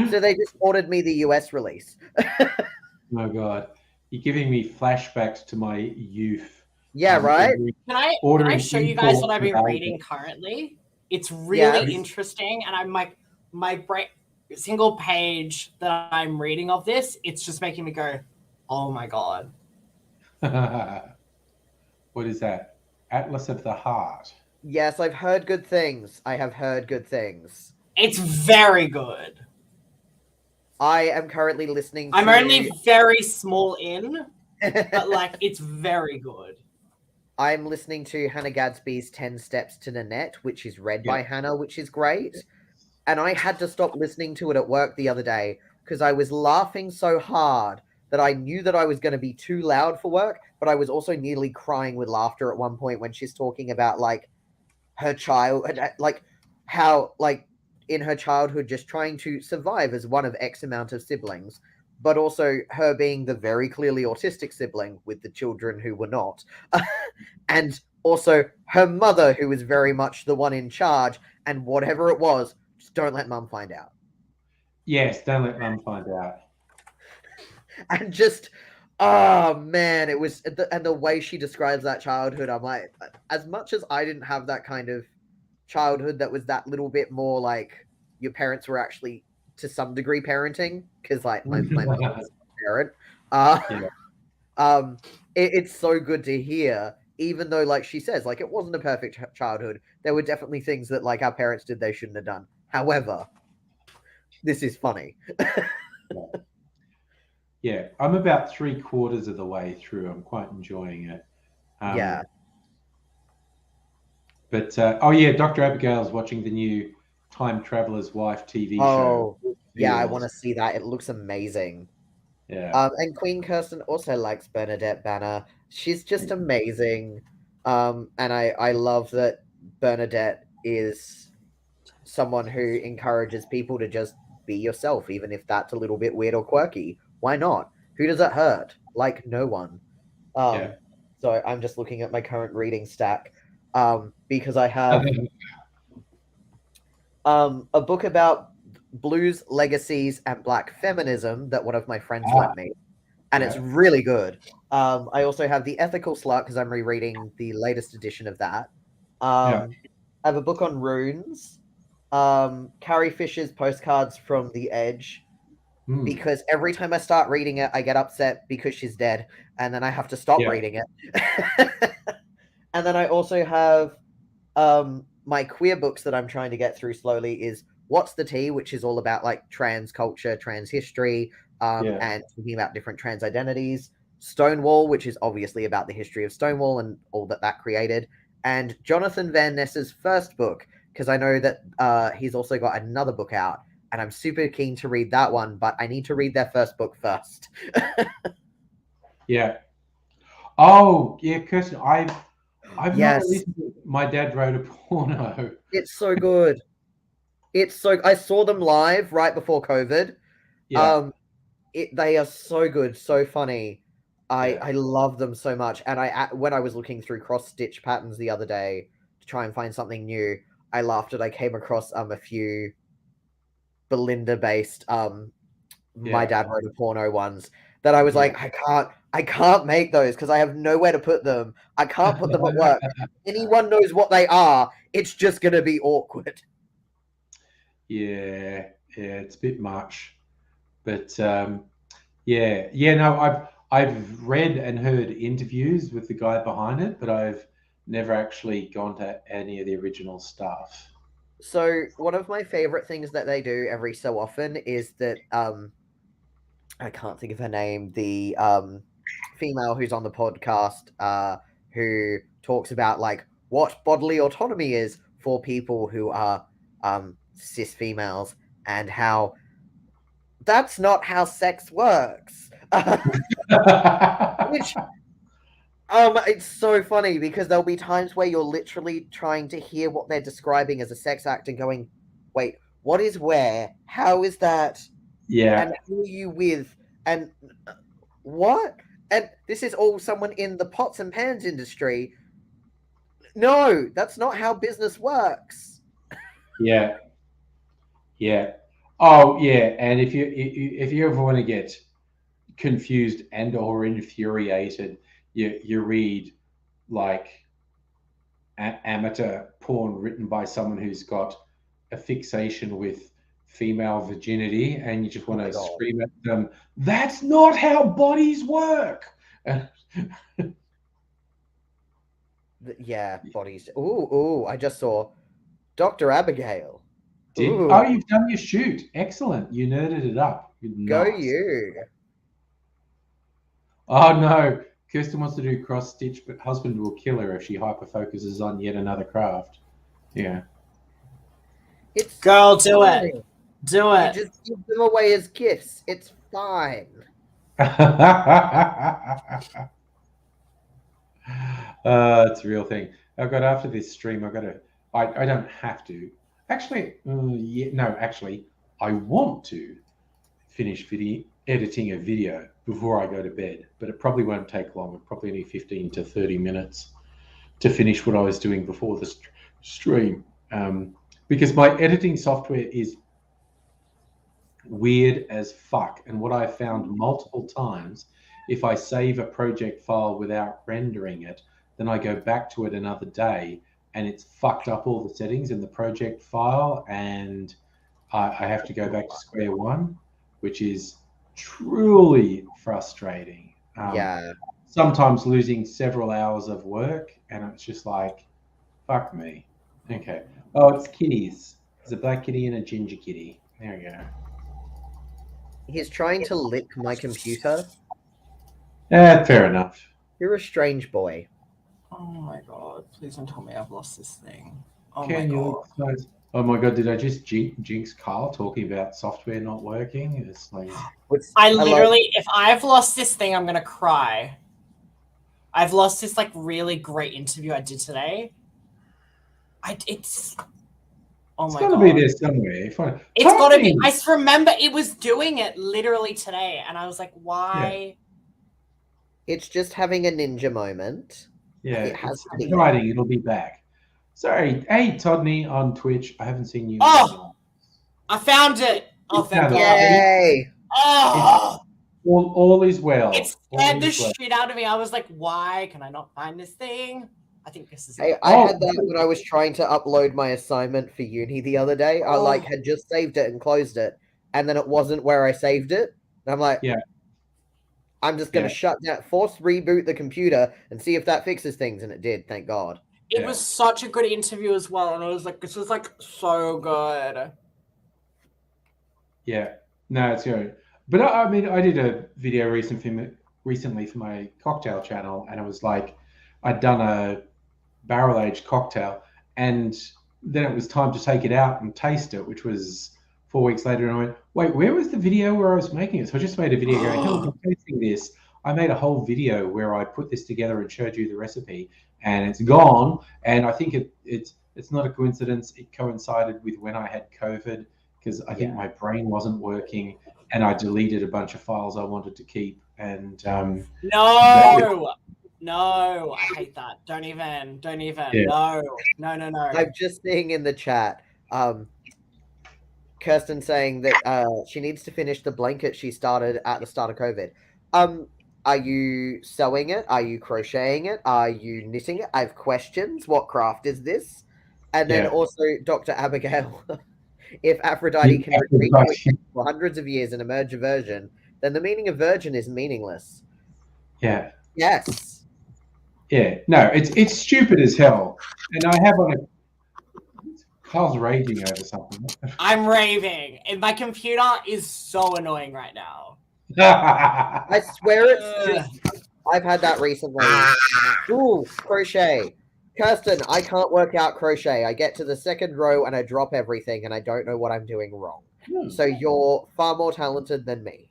Speaker 2: So they just ordered me the US release.
Speaker 1: Oh my God. You're giving me flashbacks to my youth.
Speaker 2: Yeah, right?
Speaker 3: Can I show you guys what I've been reading currently? It's really interesting. And I'm like, my brain, single page that I'm reading of this, it's just making me go, oh my God.
Speaker 1: What is that? Atlas of the Heart.
Speaker 2: Yes, I've heard good things. I have heard good things.
Speaker 3: It's very good.
Speaker 2: I am currently listening to...
Speaker 3: I'm only very small in, but like it's very good.
Speaker 2: I'm listening to Hannah Gadsby's 10 Steps to Nanette, which is read by Hannah, which is great. And I had to stop listening to it at work the other day because I was laughing so hard that I knew that I was going to be too loud for work, but I was also nearly crying with laughter at one point when she's talking about like her child, like how like in her childhood just trying to survive as one of X amount of siblings but also her being the very clearly autistic sibling with the children who were not, and also her mother, who was very much the one in charge, and whatever it was, just don't let mum find out.
Speaker 1: Yes, don't let mum find out.
Speaker 2: And just, oh man, it was, and the way she describes that childhood, I'm like, as much as I didn't have that kind of childhood that was that little bit more like your parents were actually to some degree parenting, because like my mom was a parent. It's so good to hear, even though like she says, like it wasn't a perfect childhood. There were definitely things that like our parents did they shouldn't have done. However, this is funny.
Speaker 1: Yeah, I'm about 3/4 of the way through. I'm quite enjoying it.
Speaker 2: Yeah.
Speaker 1: But oh yeah, Dr. Abigail's watching the new Time Traveler's Wife TV show.
Speaker 2: Oh yeah, I want to see that. It looks amazing.
Speaker 1: Yeah.
Speaker 2: And Queen Kirsten also likes Bernadette Banner. She's just amazing. And I love that Bernadette is someone who encourages people to just be yourself, even if that's a little bit weird or quirky. Why not? Who does it hurt? Like no one. So I'm just looking at my current reading stack because I have a book about blues, legacies, and black feminism that one of my friends lent me, and it's really good. I also have The Ethical Slut because I'm rereading the latest edition of that. I have a book on runes. Carrie Fisher's Postcards from the Edge, because every time I start reading it, I get upset because she's dead, and then I have to stop reading it. And then I also have my queer books that I'm trying to get through slowly is What's the Tea, which is all about like trans culture, trans history, and thinking about different trans identities. Stonewall, which is obviously about the history of Stonewall and all that created. And Jonathan Van Ness's first book, because I know that he's also got another book out, and I'm super keen to read that one, but I need to read their first book first.
Speaker 1: Yeah. Oh, yeah, Kirsten, I've not listened to My Dad Wrote a Porno.
Speaker 2: It's so good. I saw them live right before COVID.
Speaker 1: Yeah.
Speaker 2: They are so good, so funny. I love them so much. And when I was looking through cross stitch patterns the other day to try and find something new, I laughed at I came across a few Belinda based My Dad Wrote a Porno ones that I was like, I can't make those because I have nowhere to put them. I can't put them at work. Anyone knows what they are, it's just gonna be awkward.
Speaker 1: Yeah, it's a bit much. But no, I've read and heard interviews with the guy behind it, but I've never actually gone to any of the original stuff.
Speaker 2: So one of my favorite things that they do every so often is that I can't think of her name, the female who's on the podcast who talks about like what bodily autonomy is for people who are cis females and how that's not how sex works. Which it's so funny because there'll be times where you're literally trying to hear what they're describing as a sex act and going, wait, what is where? How is that?
Speaker 1: Yeah.
Speaker 2: And who are you with? And what? And this is all someone in the pots and pans industry. No, that's not how business works.
Speaker 1: Yeah. Yeah. Oh, yeah. And if you ever want to get confused and or infuriated, you read like amateur porn written by someone who's got a fixation with female virginity, and you just want to scream at them, that's not how bodies work.
Speaker 2: Yeah, bodies. Ooh, I just saw Dr. Abigail.
Speaker 1: Oh, you've done your shoot. Excellent. You nerded it up.
Speaker 2: Go you.
Speaker 1: Oh no, Kirsten wants to do cross stitch, but husband will kill her if she hyper focuses on yet another craft. Yeah.
Speaker 3: Girl, do it. Do it.
Speaker 2: You just give them away as gifts. It's fine.
Speaker 1: It's a real thing. I've got after this stream, I don't have to. Actually, I want to finish editing a video before I go to bed, but it probably won't take long. Probably only 15 to 30 minutes to finish what I was doing before the stream, because my editing software is weird as fuck. And what I found multiple times, if I save a project file without rendering it, then I go back to it another day and it's fucked up all the settings in the project file, and I have to go back to square one, which is truly frustrating.
Speaker 2: Yeah.
Speaker 1: Sometimes losing several hours of work, and it's just like, fuck me. Okay. Oh, it's kitties. There's a black kitty and a ginger kitty. There we go.
Speaker 2: He's trying to lick my computer.
Speaker 1: Fair enough.
Speaker 2: You're a strange boy.
Speaker 3: Oh my god! Please don't tell me I've lost this thing. Oh
Speaker 1: Can
Speaker 3: my
Speaker 1: you
Speaker 3: god!
Speaker 1: Oh my god! Did I just jinx Carl talking about software not working? It's like
Speaker 3: I literally, if I've lost this thing, I'm gonna cry. I've lost this like really great interview I did today. It's oh
Speaker 1: it's
Speaker 3: my
Speaker 1: gotta
Speaker 3: god!
Speaker 1: be there somewhere.
Speaker 3: It's gotta be. I just remember it was doing it literally today, and I was like, why?
Speaker 2: Yeah. It's just having a ninja moment.
Speaker 1: Yeah,
Speaker 2: it has to be
Speaker 1: writing. It'll be back. Sorry. Hey, Todney on Twitch. I haven't seen you.
Speaker 3: Oh, I found it. Oh, thank God.
Speaker 2: Yay.
Speaker 3: Oh,
Speaker 1: all is well.
Speaker 3: It scared the shit out of me. I was like, why can I not find this thing? I think this is
Speaker 2: Hey, I had that when I was trying to upload my assignment for uni the other day. I had just saved it and closed it, and then it wasn't where I saved it. And I'm like,
Speaker 1: yeah,
Speaker 2: I'm just gonna shut down, reboot the computer and see if that fixes things, and it did, thank God.
Speaker 3: It was such a good interview as well, and I was like, this is like so good.
Speaker 1: Yeah, no, it's good. But I mean, I did a video recently for my cocktail channel, and it was like I'd done a barrel-aged cocktail, and then it was time to take it out and taste it, which was 4 weeks later, and I went, wait, where was the video where I was making it? So I just made a video going, hey, look, I'm tasting this. I made a whole video where I put this together and showed you the recipe, and it's gone. And I think it's not a coincidence. It coincided with when I had COVID, because I think my brain wasn't working, and I deleted a bunch of files I wanted to keep. And
Speaker 3: no, I hate that. Don't even.
Speaker 1: Yeah.
Speaker 3: No.
Speaker 2: I'm just seeing in the chat, Kirsten saying that she needs to finish the blanket she started at the start of COVID. Are you sewing it? Are you crocheting it? Are you knitting it? I have questions. What craft is this? And then also, Dr. Abigail, if Aphrodite can retreat for hundreds of years and emerge a virgin, then the meaning of virgin is meaningless.
Speaker 1: Yeah.
Speaker 2: Yes.
Speaker 1: Yeah. No, it's stupid as hell. And I have on a Carl's raging over something.
Speaker 3: I'm raving, and my computer is so annoying right now.
Speaker 2: I swear it's just. I've had that recently. Ooh, crochet. Kirsten, I can't work out crochet. I get to the second row and I drop everything, and I don't know what I'm doing wrong. So you're far more talented than me.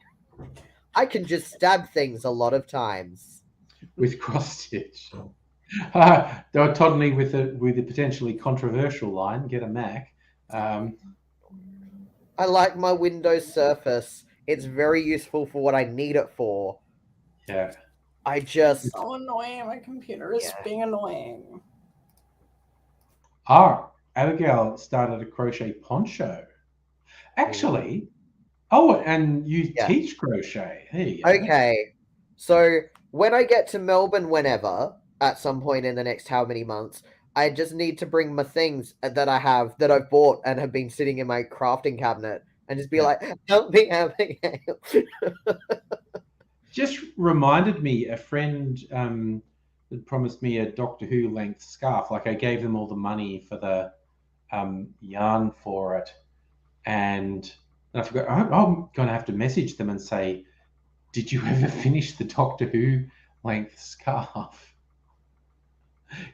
Speaker 2: I can just stab things a lot of times
Speaker 1: with cross stitch. Totally with a potentially controversial line, get a Mac.
Speaker 2: I like my Windows Surface. It's very useful for what I need it for.
Speaker 1: Yeah.
Speaker 2: I just
Speaker 3: so annoying. My computer is being annoying.
Speaker 1: Abigail started a crochet poncho. Actually, and you teach crochet. Hey.
Speaker 2: Okay. So when I get to Melbourne, whenever, at some point in the next how many months, I just need to bring my things that I've bought and have been sitting in my crafting cabinet and just be like, help me, Abigail.
Speaker 1: Just reminded me, a friend had promised me a Doctor Who length scarf. Like I gave them all the money for the yarn for it, and I forgot. I'm going to have to message them and say, did you ever finish the Doctor Who length scarf?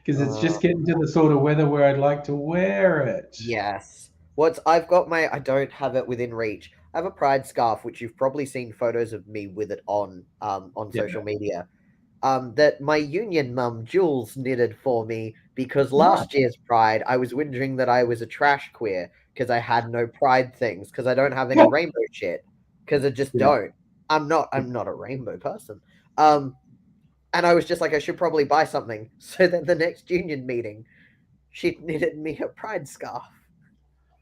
Speaker 1: Because it's just getting to the sort of weather where I'd like to wear it.
Speaker 2: Yes. I don't have it within reach. I have a Pride scarf, which you've probably seen photos of me with it on social media. That my union mum, Jules, knitted for me because last year's Pride, I was whinging that I was a trash queer because I had no Pride things because I don't have any rainbow shit. because I just
Speaker 1: Yeah.
Speaker 2: don't. I'm not a rainbow person. And I was just like, I should probably buy something. So then the next union meeting, she knitted me a pride scarf.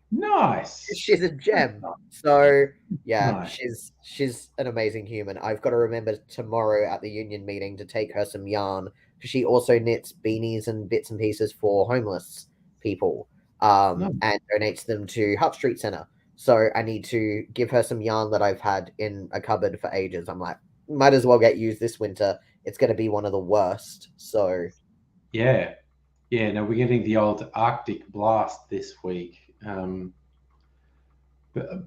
Speaker 1: Nice.
Speaker 2: She's a gem. So yeah,
Speaker 1: Nice.
Speaker 2: she's an amazing human. I've got to remember tomorrow at the union meeting to take her some yarn, because she also knits beanies and bits and pieces for homeless people, and donates them to Hutt Street Centre. So I need to give her some yarn that I've had in a cupboard for ages. I'm like, might as well get used this winter. It's going to be one of the worst. So
Speaker 1: Yeah. No, we're getting the old Arctic blast this week.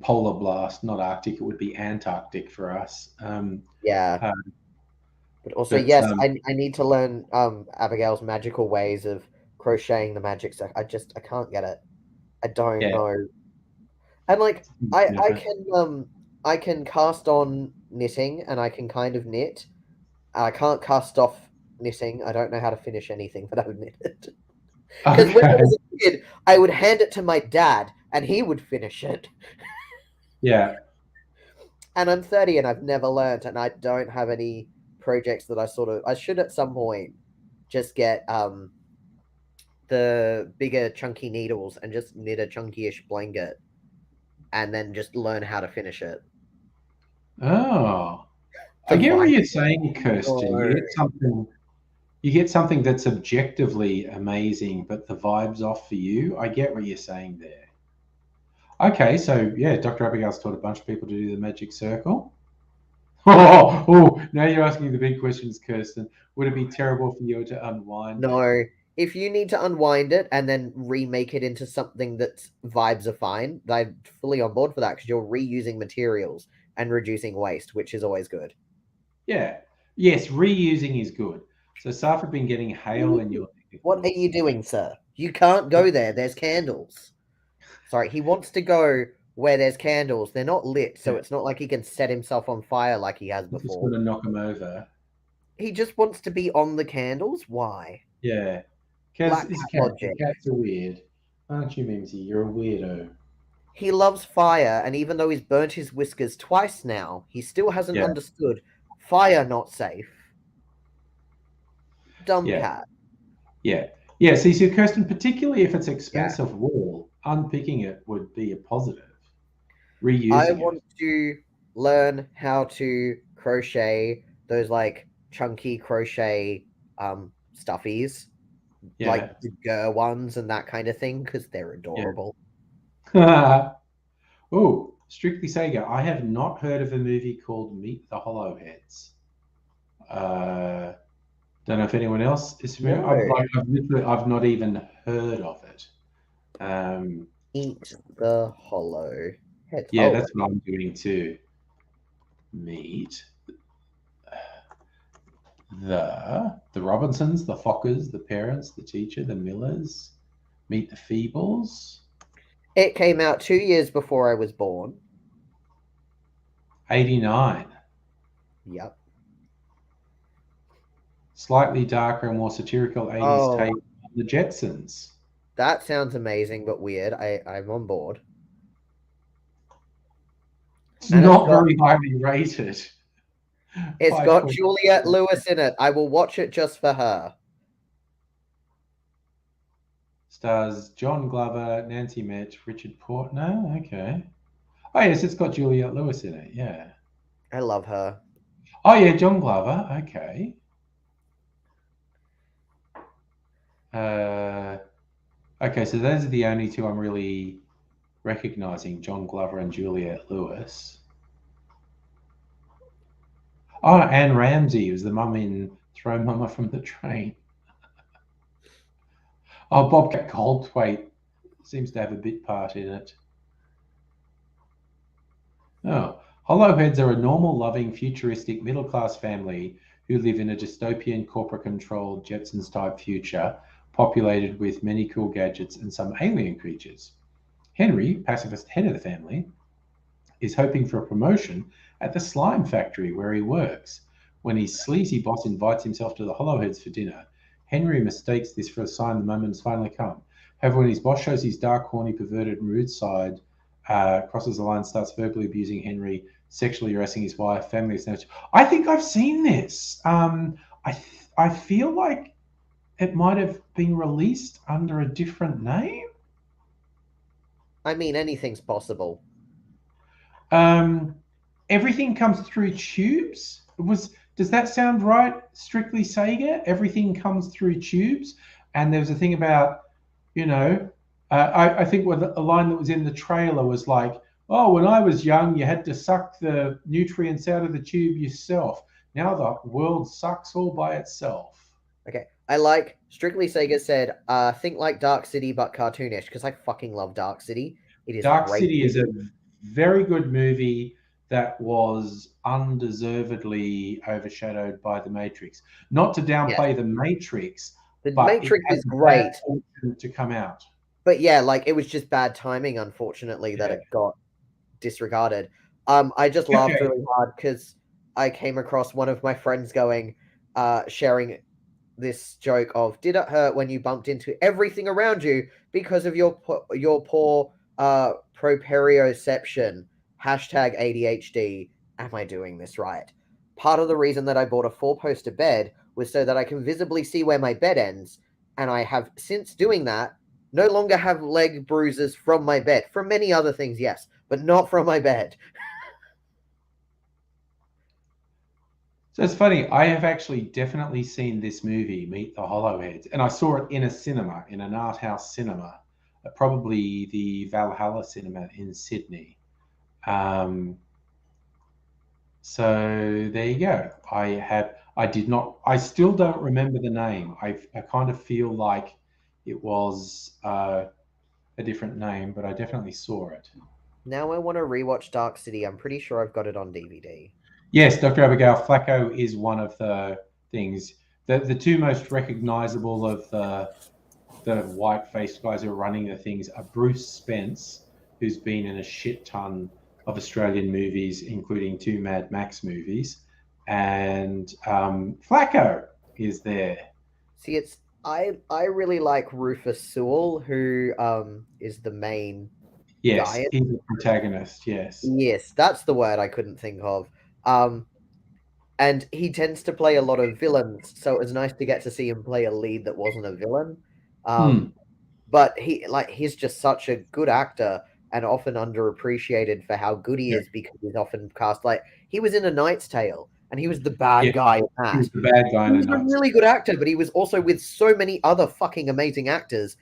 Speaker 1: Polar blast, not Arctic. It would be Antarctic for us.
Speaker 2: yeah. But also, yes, I need to learn Abigail's magical ways of crocheting the magic stuff. I can't get it. I don't know. And like I can cast on knitting, and I can kind of knit. I can't cast off knitting. I don't know how to finish anything that I've knitted. Because when I was a kid, I would hand it to my dad, and he would finish it.
Speaker 1: Yeah.
Speaker 2: And I'm 30, and I've never learned, and I don't have any projects that I should at some point just get the bigger chunky needles and just knit a chunky-ish blanket, and then just learn how to finish it.
Speaker 1: Oh, I get what you're saying, Kirsten. You get something that's objectively amazing, but the vibe's off for you. I get what you're saying there. Okay, so yeah, Dr. Abigail's taught a bunch of people to do the magic circle. Oh, now you're asking the big questions, Kirsten. Would it be terrible for you to unwind it?
Speaker 2: No. If you need to unwind it and then remake it into something that's vibes are fine, I'm fully on board for that, because you're reusing materials and reducing waste, which is always good.
Speaker 1: Yeah. Yes, reusing is good. So Safra been getting hail in your...
Speaker 2: What are you doing, sir? You can't go there. There's candles. Sorry, he wants to go where there's candles. They're not lit, so it's not like he can set himself on fire like he has before.
Speaker 1: Just want to knock him over.
Speaker 2: He just wants to be on the candles? Why?
Speaker 1: Yeah. Because cats are weird. Aren't you, Mimsy? You're a weirdo.
Speaker 2: He loves fire, and even though he's burnt his whiskers twice now, he still hasn't understood fire not safe. Dumb cat.
Speaker 1: Yeah. Yeah, see, so Kirsten, particularly if it's expensive wool, unpicking it would be a positive. Reusing
Speaker 2: I want to learn how to crochet those like chunky crochet stuffies, like the Gur ones and that kind of thing, because they're adorable.
Speaker 1: Oh, Strictly Sega. I have not heard of a movie called Meet the Hollowheads. Don't know if anyone else is familiar. I've not even heard of it.
Speaker 2: Meet the Hollow.
Speaker 1: Yeah, that's what I'm doing too. Meet the Robinsons, the Fockers, the parents, the teacher, the Millers. Meet the Feebles.
Speaker 2: It came out 2 years before I was born.
Speaker 1: 89.
Speaker 2: Yep.
Speaker 1: Slightly darker and more satirical 80s take on the Jetsons.
Speaker 2: That sounds amazing, but weird. I'm on board.
Speaker 1: It's not very highly rated.
Speaker 2: It's got Juliette Lewis in it. I will watch it just for her.
Speaker 1: Stars John Glover, Nancy Metz, Richard Portner. Okay. Oh, yes, it's got Juliette Lewis in it. Yeah.
Speaker 2: I love her.
Speaker 1: Oh, yeah, John Glover. Okay. Okay, so those are the only two I'm really recognizing, John Glover and Juliette Lewis. Oh, Anne Ramsey was the mum in Throw Mama from the Train. Oh, Bobcat Goldthwait seems to have a bit part in it. Oh, Hollowheads are a normal, loving, futuristic, middle-class family who live in a dystopian, corporate-controlled Jetsons-type future, populated with many cool gadgets and some alien creatures. Henry, pacifist head of the family, is hoping for a promotion at the slime factory where he works. When his sleazy boss invites himself to the Hollowheads for dinner, Henry mistakes this for a sign the moment has finally come. However, when his boss shows his dark, horny, perverted, and rude side crosses the line, starts verbally abusing Henry, sexually harassing his wife, family snatch. I think I've seen this. I feel like it might have been released under a different name.
Speaker 2: I mean, anything's possible.
Speaker 1: Everything comes through tubes. Does that sound right? Strictly Sega, everything comes through tubes. And there was a thing about, I think a line that was in the trailer was like, "Oh, when I was young, you had to suck the nutrients out of the tube yourself. Now the world sucks all by itself."
Speaker 2: Okay, I like Strictly Sega said, think like Dark City but cartoonish, because I fucking love Dark City. It is
Speaker 1: Dark
Speaker 2: great.
Speaker 1: City is a very good movie that was undeservedly overshadowed by The Matrix. Not to downplay The Matrix,
Speaker 2: The
Speaker 1: but
Speaker 2: Matrix
Speaker 1: it
Speaker 2: is great
Speaker 1: to come out.
Speaker 2: But yeah, like it was just bad timing, unfortunately, that it got disregarded. I just laughed really hard because I came across one of my friends sharing this joke of, "Did it hurt when you bumped into everything around you because of your poor proprioception? Hashtag ADHD. Am I doing this right?" Part of the reason that I bought a 4-poster bed was so that I can visibly see where my bed ends, and I have, since doing that, no longer have leg bruises from my bed. From many other things, yes, but not from my bed.
Speaker 1: So it's funny. I have actually definitely seen this movie, Meet the Hollowheads, and I saw it in a cinema, in an art house cinema, probably the Valhalla Cinema in Sydney. So there you go. I still don't remember the name. I kind of feel like it was a different name, but I definitely saw it.
Speaker 2: Now I want to rewatch Dark City. I'm pretty sure I've got it on DVD.
Speaker 1: Yes, Dr. Abigail Flacco is one of the things. The two most recognizable of the white-faced guys who are running the things are Bruce Spence, who's been in a shit ton of Australian movies, including 2 Mad Max movies, and Flacco is there.
Speaker 2: See, I really like Rufus Sewell, who is the main
Speaker 1: Yes,
Speaker 2: guy.
Speaker 1: he's the protagonist, yes.
Speaker 2: Yes, that's the word I couldn't think of. And he tends to play a lot of villains, so it was nice to get to see him play a lead that wasn't a villain. But he's just such a good actor and often underappreciated for how good he is, because he's often cast like he was in A Knight's Tale and he was the bad guy in that.
Speaker 1: He was the bad guy.
Speaker 2: He was a really good actor, but he was also with so many other fucking amazing actors.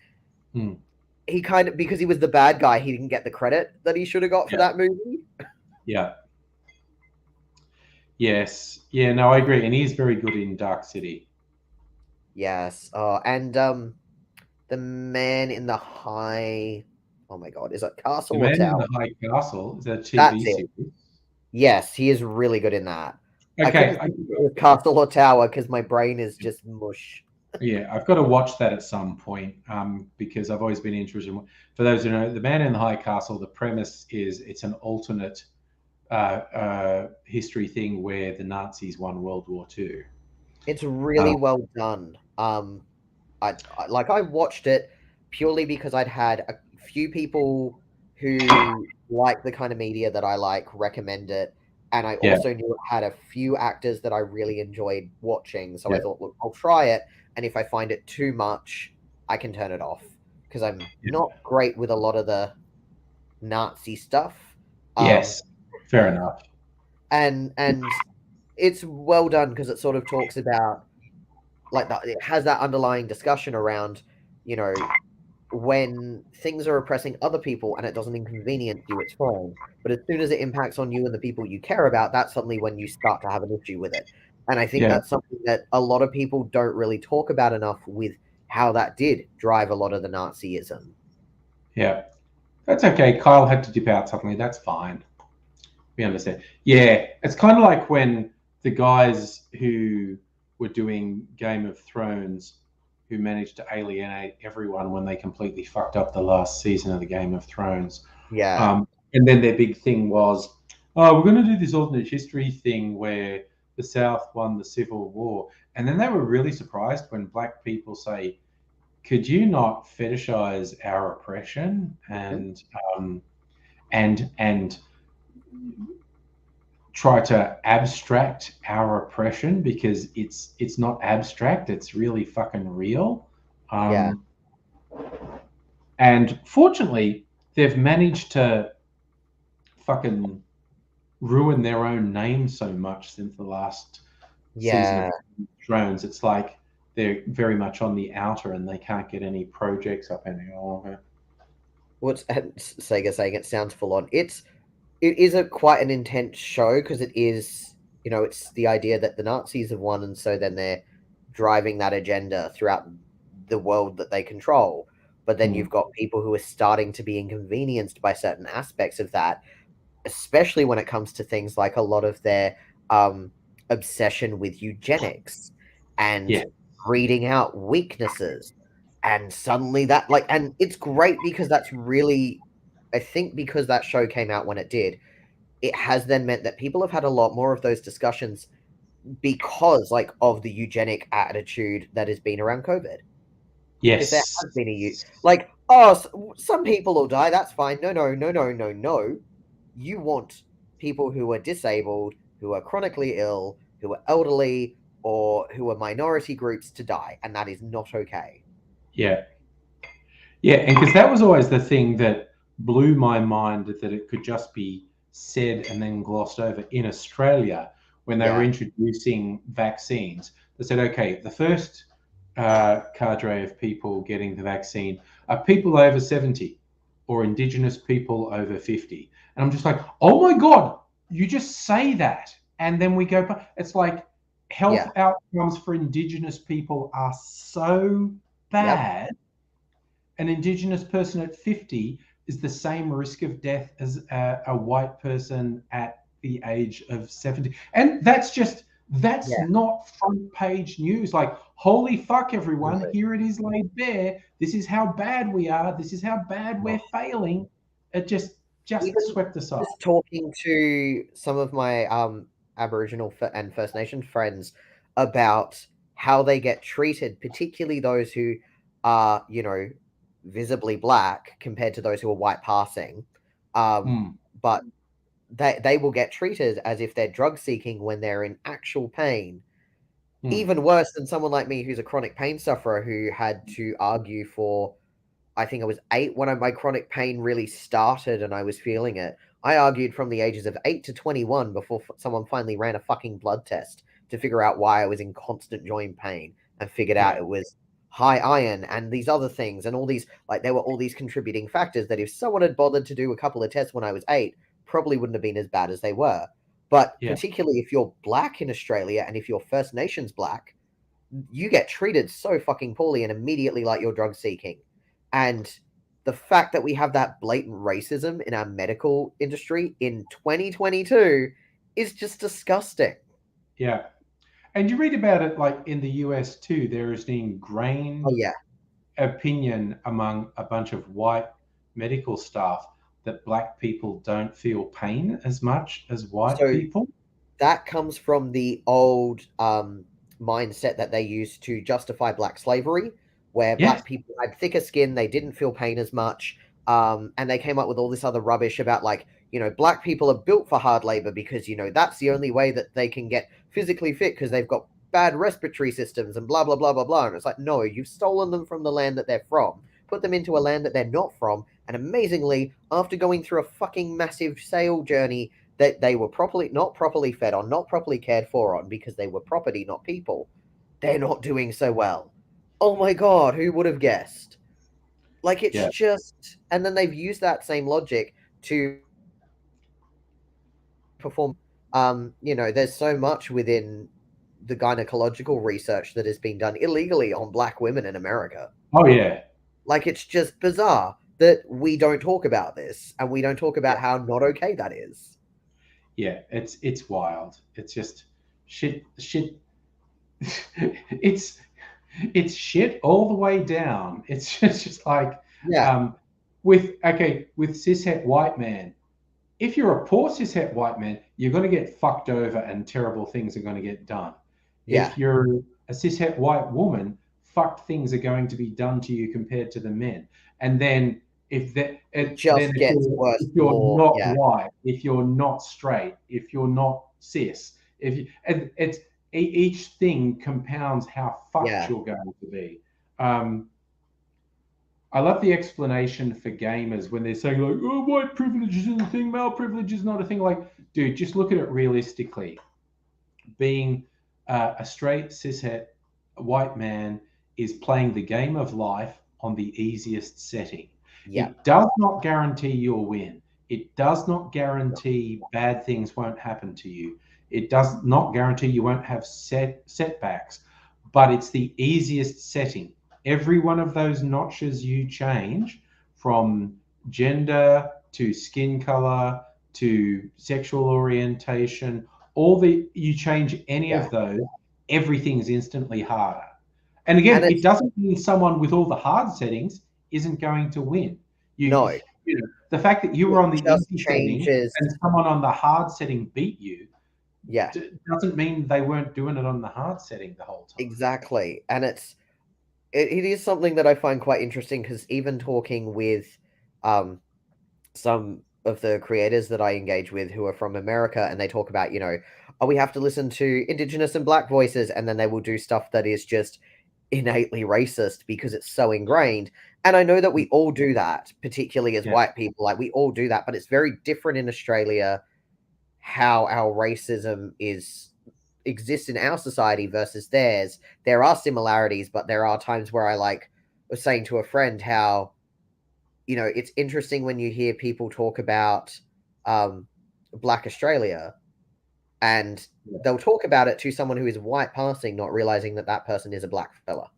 Speaker 2: He kind of, because he was the bad guy, he didn't get the credit that he should have got for that movie.
Speaker 1: Yeah. Yes. Yeah, no, I agree. And he is very good in Dark City.
Speaker 2: Yes. And the Man in the High... Oh my god, is it Castle or Tower?
Speaker 1: The Man in the High Castle is a TV series.
Speaker 2: Yes, he is really good in that.
Speaker 1: Okay.
Speaker 2: I couldn't think it was Castle or Tower because my brain is just mush.
Speaker 1: Yeah, I've got to watch that at some point because I've always been interested in. For those who know, The Man in the High Castle, the premise is it's an alternate history thing where the Nazis won World War II.
Speaker 2: It's really well done. I watched it purely because I'd had a few people who like the kind of media that I like recommend it, and I also knew it had a few actors that I really enjoyed watching. So I thought, look, I'll try it, and if I find it too much, I can turn it off because I'm not great with a lot of the Nazi stuff.
Speaker 1: Yes, fair enough.
Speaker 2: And it's well done because it sort of talks about it has that underlying discussion around, when things are oppressing other people and it doesn't inconvenience you, it's fine. But as soon as it impacts on you and the people you care about, that's suddenly when you start to have an issue with it. And I think that's something that a lot of people don't really talk about enough, with how that did drive a lot of the Nazism.
Speaker 1: Yeah, that's okay. Kyle had to dip out suddenly. That's fine. We understand. Yeah, it's kind of like when the guys who were doing Game of Thrones, who managed to alienate everyone when they completely fucked up the last season of the Game of Thrones.
Speaker 2: Yeah.
Speaker 1: And then their big thing was, we're going to do this alternate history thing where the South won the Civil War. And then they were really surprised when black people say, could you not fetishize our oppression? And and try to abstract our oppression, because it's not abstract, it's really fucking real. And fortunately, they've managed to fucking ruin their own name so much since the last season of Thrones. It's like they're very much on the outer and they can't get any projects up anymore.
Speaker 2: What's Sega saying? It sounds full on. It is quite an intense show, because it is, it's the idea that the Nazis have won, and so then they're driving that agenda throughout the world that they control. But then you've got people who are starting to be inconvenienced by certain aspects of that, especially when it comes to things like a lot of their obsession with eugenics and reading out weaknesses. And suddenly that, and it's great because that's really, I think because that show came out when it did, it has then meant that people have had a lot more of those discussions because, of the eugenic attitude that has been around COVID.
Speaker 1: Yes.
Speaker 2: There has been some people will die, that's fine. No. You want people who are disabled, who are chronically ill, who are elderly, or who are minority groups to die, and that is not okay.
Speaker 1: Yeah, and because that was always the thing that blew my mind, that it could just be said and then glossed over in Australia when they were introducing vaccines. They said, okay, the first cadre of people getting the vaccine are people over 70 or Indigenous people over 50. And I'm just like, oh my God, you just say that. And then we go, it's like health outcomes for Indigenous people are so bad. An Indigenous person at 50 is the same risk of death as a white person at the age of 70. And that's not front page news. Like, holy fuck, everyone, here it is laid bare. This is how bad we are. This is how bad we're failing. It just swept us off.
Speaker 2: Just talking to some of my Aboriginal and First Nation friends about how they get treated, particularly those who are, visibly black compared to those who are white passing. But they will get treated as if they're drug seeking when they're in actual pain. Even worse than someone like me who's a chronic pain sufferer, who had to argue for, I think I was 8 when my chronic pain really started and I was feeling it. I argued from the ages of 8 to 21 before someone finally ran a fucking blood test to figure out why I was in constant joint pain, and figured out it was high iron and these other things, and all these, there were all these contributing factors that if someone had bothered to do a couple of tests when I was 8, probably wouldn't have been as bad as they were. But particularly if you're black in Australia, and if you're First Nations black, you get treated so fucking poorly and immediately like you're drug seeking. And the fact that we have that blatant racism in our medical industry in 2022 is just disgusting.
Speaker 1: Yeah. And you read about it in the US too. There is an ingrained opinion among a bunch of white medical staff that black people don't feel pain as much as white people.
Speaker 2: That comes from the old mindset that they used to justify black slavery, where black people had thicker skin, they didn't feel pain as much, and they came up with all this other rubbish about black people are built for hard labor because that's the only way that they can get physically fit, because they've got bad respiratory systems and blah blah blah blah blah. And it's like, no, you've stolen them from the land that they're from, put them into a land that they're not from, and amazingly, after going through a fucking massive sale journey that they were not properly fed on, not properly cared for on, because they were property, not people, they're not doing so well. Oh my God, who would have guessed? It's just, and then they've used that same logic to perform. There's so much within the gynecological research that has been done illegally on black women in America.
Speaker 1: Oh yeah.
Speaker 2: It's just bizarre that we don't talk about this, and we don't talk about how not okay that is.
Speaker 1: Yeah, it's wild. It's just shit. It's shit all the way down. It's just with cishet white man. If you're a poor cishet white man, you're going to get fucked over and terrible things are going to get done. Yeah. If you're a cishet white woman, fucked things are going to be done to you compared to the men. And then If that,
Speaker 2: it just gets worse.
Speaker 1: If you're not white, if you're not straight, if you're not cis, it's each thing compounds how fucked you're going to be. I love the explanation for gamers when they're saying like, "Oh, white privilege isn't a thing, male privilege is not a thing." Like, dude, just look at it realistically. Being a straight cishet white man is playing the game of life on the easiest setting.
Speaker 2: Yeah.
Speaker 1: It does not guarantee you'll win. It does not guarantee bad things won't happen to you. It does not guarantee you won't have setbacks, but it's the easiest setting. Every one of those notches you change, from gender to skin color to sexual orientation, you change any of those, everything's instantly harder. And again, it doesn't mean someone with all the hard settings isn't going to win. You know, the fact that you were on the easy setting and someone on the hard setting beat you, doesn't mean they weren't doing it on the hard setting the whole time.
Speaker 2: Exactly. And it is something that I find quite interesting, because even talking with some of the creators that I engage with who are from America, and they talk about, you know, oh, we have to listen to Indigenous and Black voices, and then they will do stuff that is just innately racist because it's so ingrained. And I know that we all do that, particularly as white people, like we all do that, but it's very different in Australia how our racism exists in our society versus theirs. There are similarities, but there are times where I was saying to a friend how, you know, it's interesting when you hear people talk about Black Australia, and they'll talk about it to someone who is white passing, not realizing that that person is a black fella,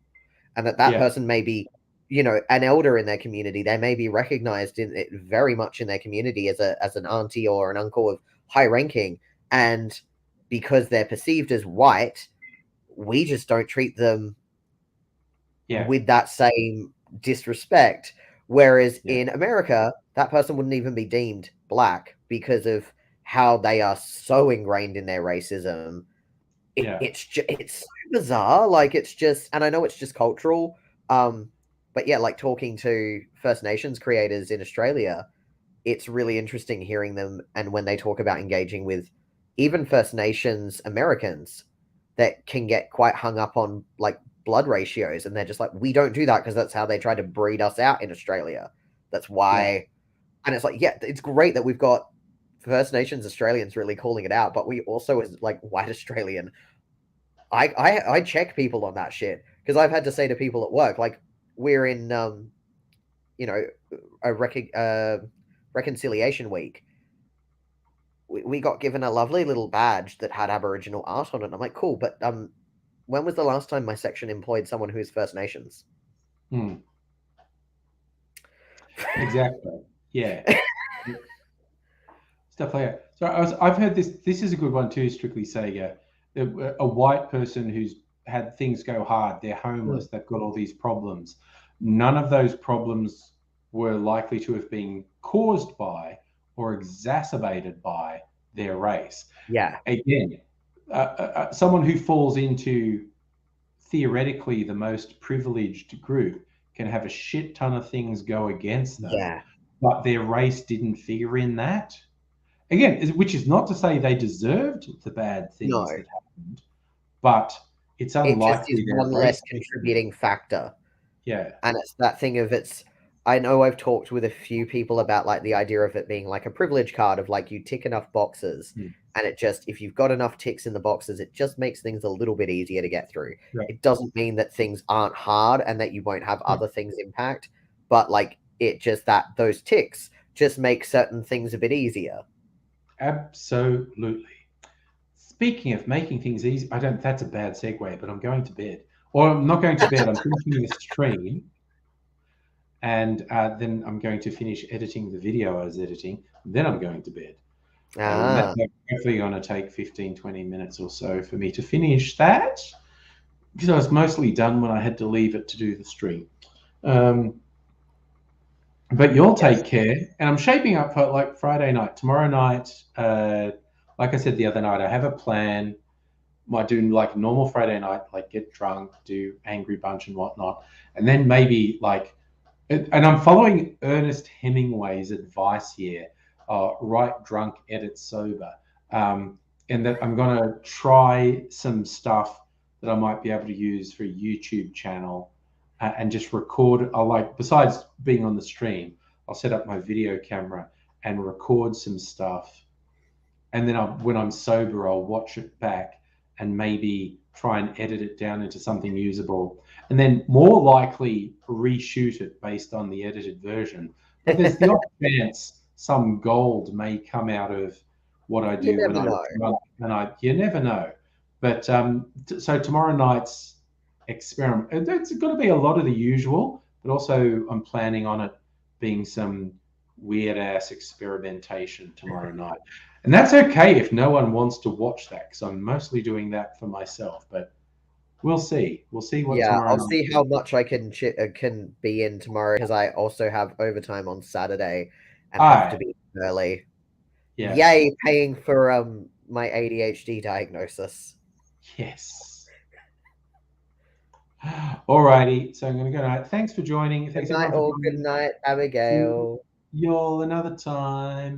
Speaker 2: and that person may be, you know, an elder in their community. They may be recognized in it very much in their community as an auntie or an uncle of high ranking, and because they're perceived as white, we just don't treat them with that same disrespect. Whereas in America, that person wouldn't even be deemed black because of how they are so ingrained in their racism. It's so bizarre. Like, it's just, and I know it's just cultural. But yeah, like talking to First Nations creators in Australia, it's really interesting hearing them. And when they talk about engaging with even First Nations Americans that can get quite hung up on like blood ratios, and they're just like, we don't do that because that's how they try to breed us out in Australia. That's why. And it's like, it's great that we've got First Nations Australians really calling it out, but we also, as like white Australian, I check people on that shit, because I've had to say to people at work, like, we're in you know, a reconciliation week. We got given a lovely little badge that had Aboriginal art on it. I'm like, cool, but when was the last time my section employed someone who's First Nations?
Speaker 1: Exactly. Yeah. Stuff like that. So I've heard this. This is a good one too. Strictly Sega, a white person who's had things go hard. They're homeless. They've got all these problems. None of those problems were likely to have been caused by or exacerbated by their race.
Speaker 2: Yeah.
Speaker 1: Again, someone who falls into theoretically the most privileged group can have a shit ton of things go against them.
Speaker 2: Yeah.
Speaker 1: But their race didn't figure in that. Again, which is not to say they deserved the bad things that happened, but it's unlikely.
Speaker 2: It just is one less contributing factor.
Speaker 1: Yeah.
Speaker 2: And it's that thing of I know I've talked with a few people about like the idea of it being like a privilege card of like you tick enough boxes and it just, if you've got enough ticks in the boxes, it just makes things a little bit easier to get through. Right. It doesn't mean that things aren't hard and that you won't have other things impact, but like it just that those ticks just make certain things a bit easier.
Speaker 1: Absolutely. Speaking of making things easy, that's a bad segue, but I'm going to bed. Or I'm not going to bed, I'm finishing the stream. And then I'm going to finish editing the video I was editing. Then I'm going to bed. That's hopefully going to take 15, 20 minutes or so for me to finish that, because I was mostly done when I had to leave it to do the stream. But you'll take care. And I'm shaping up for like Friday night. Tomorrow night, like I said the other night, I have a plan. Might do like normal Friday night, like get drunk, do Angry Bunch and whatnot. And then maybe like And I'm following Ernest Hemingway's advice here: write drunk, edit sober. And that I'm going to try some stuff that I might be able to use for a YouTube channel and just record. Besides being on the stream, I'll set up my video camera and record some stuff. And then when I'm sober, I'll watch it back and maybe try and edit it down into something usable. And then more likely reshoot it based on the edited version. But there's the odd chance some gold may come out of what I do when I run, you never know. But so tomorrow night's experiment, it's going to be a lot of the usual, but also I'm planning on it being some weird ass experimentation tomorrow night. And that's okay if no one wants to watch that, because I'm mostly doing that for myself. But we'll see. We'll see what.
Speaker 2: Yeah, I'll see how much I can be in tomorrow, because I also have overtime on Saturday and have to be early. Yeah. Yay, paying for my ADHD diagnosis.
Speaker 1: Yes. Alrighty, so I'm going to go now. Thanks for joining. Thanks
Speaker 2: good night, all. Good night, Abigail.
Speaker 1: Y'all another time.